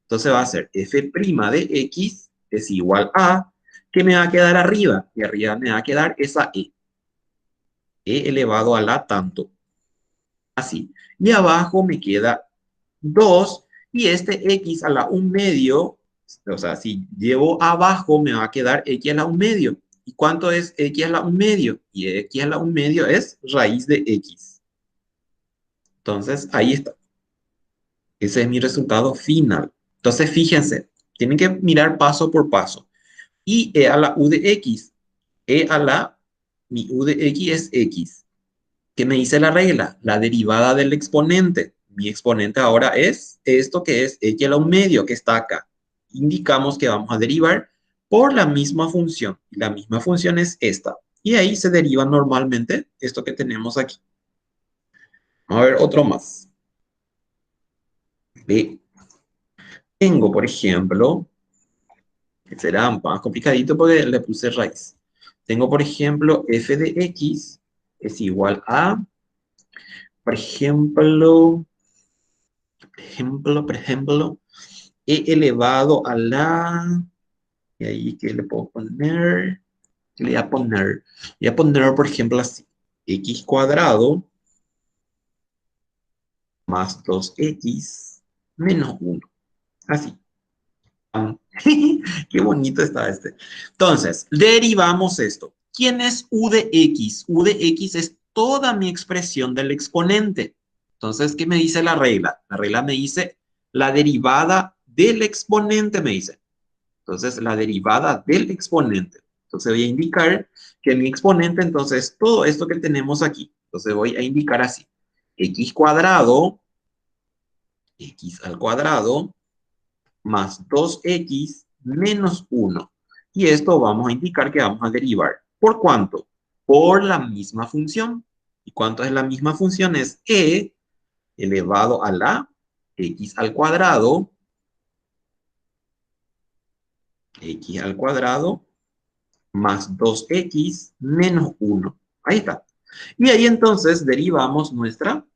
Entonces va a ser f' de x es igual a, ¿qué me va a quedar arriba? Y arriba me va a quedar esa e. E elevado a la tanto. Así. Y abajo me queda 2 y este x a la 1 medio, o sea, si llevo abajo me va a quedar x a la 1 medio. ¿Y cuánto es x a la 1 medio? Y x a la 1 medio es raíz de x. Entonces, ahí está. Ese es mi resultado final. Entonces, fíjense, tienen que mirar paso por paso. Y e a la u de x. E a la, mi u de x es x. ¿Qué me dice la regla? La derivada del exponente. Mi exponente ahora es esto que es x a la 1 medio, que está acá. Indicamos que vamos a derivar por la misma función. Y la misma función es esta. Y ahí se deriva normalmente esto que tenemos aquí. Vamos a ver otro más. B. Tengo, por ejemplo, que será más complicadito porque le puse raíz. Tengo, por ejemplo, f de x es igual a, por ejemplo, e elevado a la, y ahí que le puedo poner, le voy a poner, por ejemplo, así, x cuadrado más 2x menos 1, así. Qué bonito está este. Entonces, derivamos esto. ¿Quién es u de x? U de x es toda mi expresión del exponente. Entonces, ¿qué me dice la regla? La regla me dice la derivada del exponente, me dice. Entonces, la derivada del exponente. Entonces, voy a indicar que mi exponente, entonces, todo esto que tenemos aquí. Entonces, voy a indicar así. X cuadrado, x al cuadrado, más 2x menos 1. Y esto vamos a indicar que vamos a derivar. ¿Por cuánto? Por la misma función. ¿Y cuánto es la misma función? Es e elevado a la x al cuadrado más 2x menos 1. Ahí está. Y ahí entonces derivamos nuestra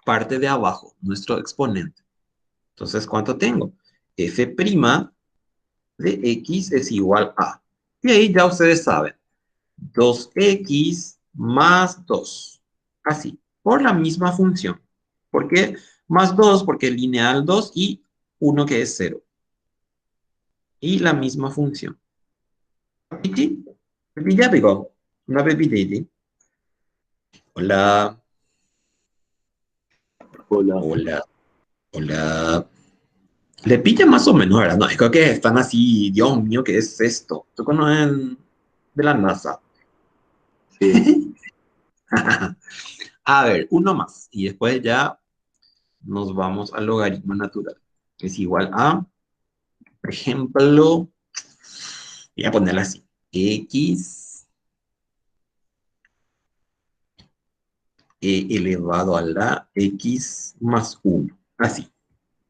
parte de abajo, nuestro exponente. Entonces, ¿cuánto tengo? F' de x es igual a. Y ahí ya ustedes saben, 2x más 2. Así, por la misma función. ¿Por qué más 2? Porque lineal 2 y 1 que es 0. Y la misma función. ¿Pepiti? ¿Pepilla pegó? Una pepititi. Hola, Hola. hola, hola. Le pilla más o menos, ¿verdad? No, es que están así, Dios mío, ¿qué es esto? ¿Tú conoces de la NASA? Sí. A ver, uno más. Y después ya nos vamos al logaritmo natural. Es igual a, por ejemplo, voy a ponerla así. X elevado a la X más uno. Así.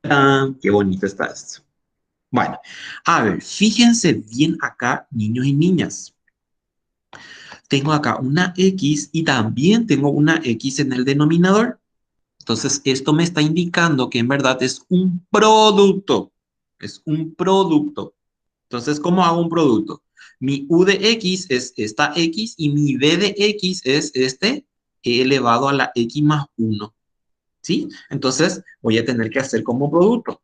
Ah, qué bonito está esto. Bueno, a ver, fíjense bien acá, niños y niñas. Tengo acá una X y también tengo una X en el denominador. Entonces, esto me está indicando que en verdad es un producto. Es un producto. Entonces, ¿cómo hago un producto? Mi U de X es esta X y mi V de X es este E elevado a la X más uno. ¿Sí? Entonces, voy a tener que hacer como producto.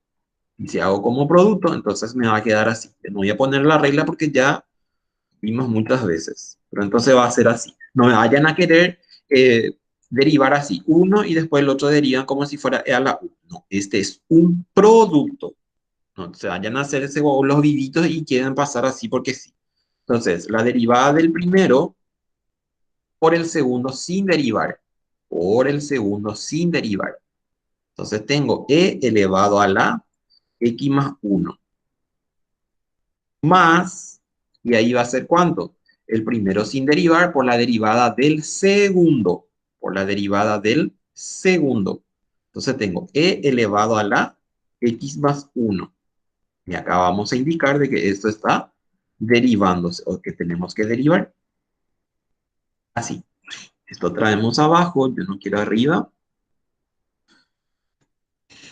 Y si hago como producto, entonces me va a quedar así. No voy a poner la regla porque ya vimos muchas veces. Pero entonces va a ser así. No me vayan a querer derivar así uno y después el otro derivan como si fuera E a la U. No, este es un producto. No se vayan a hacer ese, los vivitos y quieren pasar así porque sí. Entonces, la derivada del primero por el segundo sin derivar. Por el segundo sin derivar. Entonces tengo E elevado a la X más uno. Más, y ahí va a ser ¿cuánto? El primero sin derivar por la derivada del segundo. Por la derivada del segundo. Entonces tengo E elevado a la X más uno. Y acá vamos a indicar de que esto está derivándose o que tenemos que derivar. Así. Esto traemos abajo, yo no quiero arriba.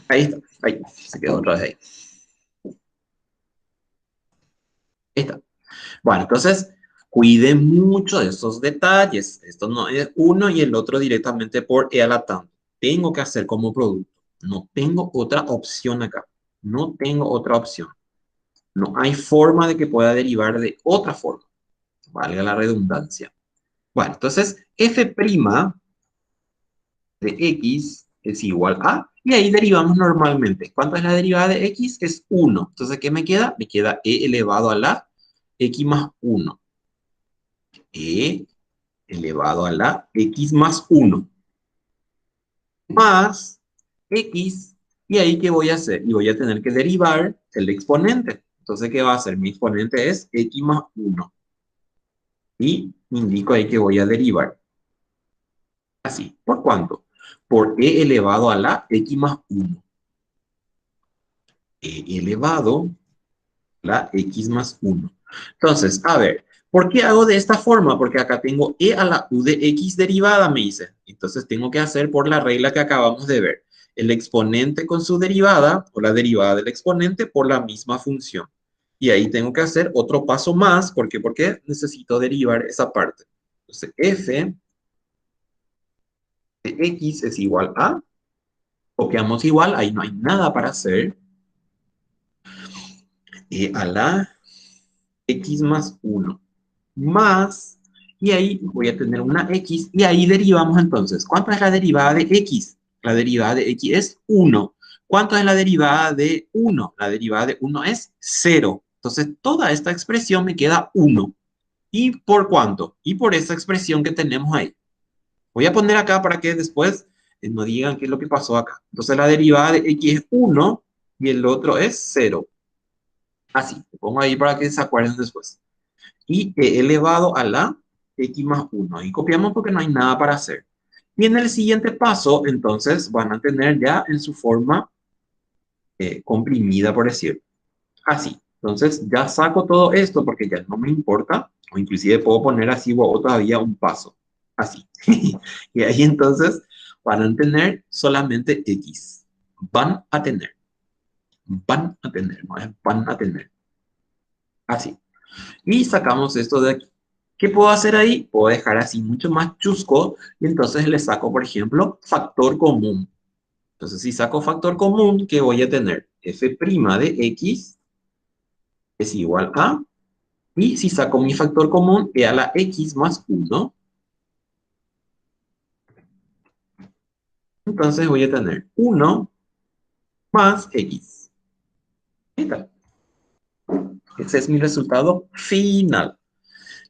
Ahí está, ahí, se quedó otra vez ahí. Ahí está. Bueno, entonces, cuiden mucho de esos detalles. Esto no es uno y el otro directamente por E a la tanto. Tengo que hacer como producto. No tengo otra opción acá. No tengo otra opción. No hay forma de que pueda derivar de otra forma. Valga la redundancia. Bueno, entonces, f' de x es igual a, y ahí derivamos normalmente. ¿Cuánto es la derivada de x? Es 1. Entonces, ¿qué me queda? Me queda e elevado a la x más 1. E elevado a la x más 1 más x, y ahí ¿qué voy a hacer? Y voy a tener que derivar el exponente. Entonces, ¿qué va a hacer? Mi exponente es x más 1. Y indico ahí que voy a derivar. Así. ¿Por cuánto? Por e elevado a la x más 1. E elevado a la x más 1. Entonces, a ver, ¿por qué hago de esta forma? Porque acá tengo e a la u de x derivada, me dice. Entonces tengo que hacer por la regla que acabamos de ver. El exponente con su derivada, o la derivada del exponente, por la misma función. Y ahí tengo que hacer otro paso más. ¿Por qué? Porque necesito derivar esa parte. Entonces, f de x es igual a, copiamos igual, ahí no hay nada para hacer, e a la x más 1 más, y ahí voy a tener una x, y ahí derivamos entonces. ¿Cuánto es la derivada de x? La derivada de x es 1. ¿Cuánto es la derivada de 1? La derivada de 1 es 0. Entonces, toda esta expresión me queda 1. ¿Y por cuánto? Y por esa expresión que tenemos ahí. Voy a poner acá para que después no digan qué es lo que pasó acá. Entonces, la derivada de x es 1 y el otro es 0. Así, lo pongo ahí para que se acuerden después. Y e elevado a la x más 1. Y copiamos porque no hay nada para hacer. Y en el siguiente paso, entonces, van a tener ya en su forma comprimida, por decirlo. Así. Entonces, ya saco todo esto porque ya no me importa. O inclusive puedo poner así o todavía un paso. así. Y ahí entonces van a tener solamente X. Van a tener. Van a tener, no es van a tener. Así. Y sacamos esto de aquí. ¿Qué puedo hacer ahí? Puedo dejar así mucho más chusco y entonces le saco, por ejemplo, factor común. Entonces, si saco factor común, ¿qué voy a tener? F' de X es igual a, y si saco mi factor común, es a la X más 1. Entonces voy a tener 1 más X. Ahí está. Ese es mi resultado final.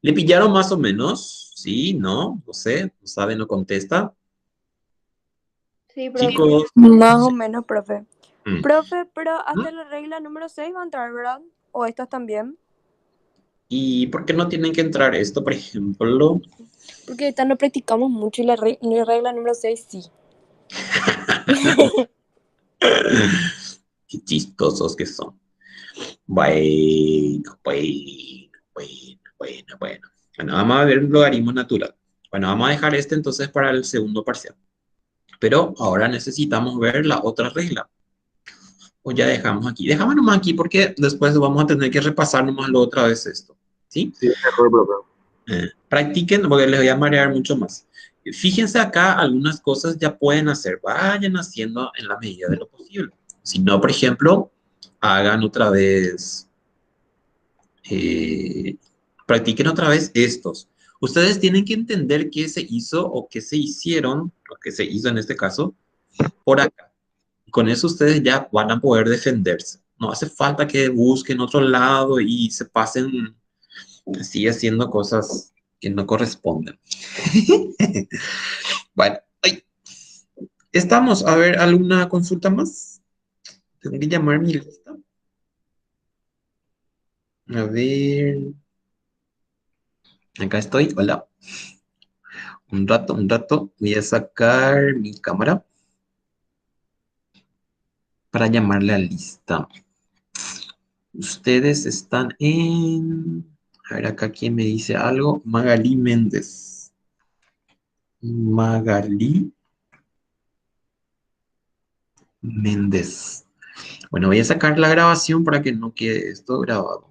¿Le pillaron más o menos? Sí, no, no sé, no sabe, no contesta. Sí, profe. Chicos, Más o menos, profe. mm, Profe, pero hasta la regla número 6 va a entrar, ¿verdad? ¿O estas también? ¿y por qué no tienen que entrar esto, por ejemplo? Porque esta no practicamos mucho y la regla número 6 sí. Qué chistosos que son. Bueno, bueno, bueno, bueno, bueno. Bueno, vamos a ver un logaritmo natural. Bueno, vamos a dejar este entonces para el segundo parcial. Pero ahora necesitamos ver la otra regla. O ya dejamos aquí. Dejamos nomás aquí porque después vamos a tener que repasar nomás lo otra vez esto. ¿Sí? Sí, mejor, profe. Practiquen porque les voy a marear mucho más. Fíjense acá, algunas cosas ya pueden hacer. Vayan haciendo en la medida de lo posible. Si no, por ejemplo, hagan otra vez, practiquen otra vez estos. Ustedes tienen que entender qué se hizo o qué se hicieron, o qué se hizo en este caso, por acá. Con eso ustedes ya van a poder defenderse. No hace falta que busquen otro lado y se pasen así haciendo cosas que no corresponden. Bueno, ay, estamos. A ver, ¿alguna consulta más? Tengo que llamar mi lista. A ver, acá estoy. Hola. Un rato, un rato. Voy a sacar mi cámara para llamarle a lista. Ustedes están en... A ver, acá quién me dice algo. Magalí Méndez. Magalí Méndez. Bueno, voy a sacar la grabación para que no quede esto grabado.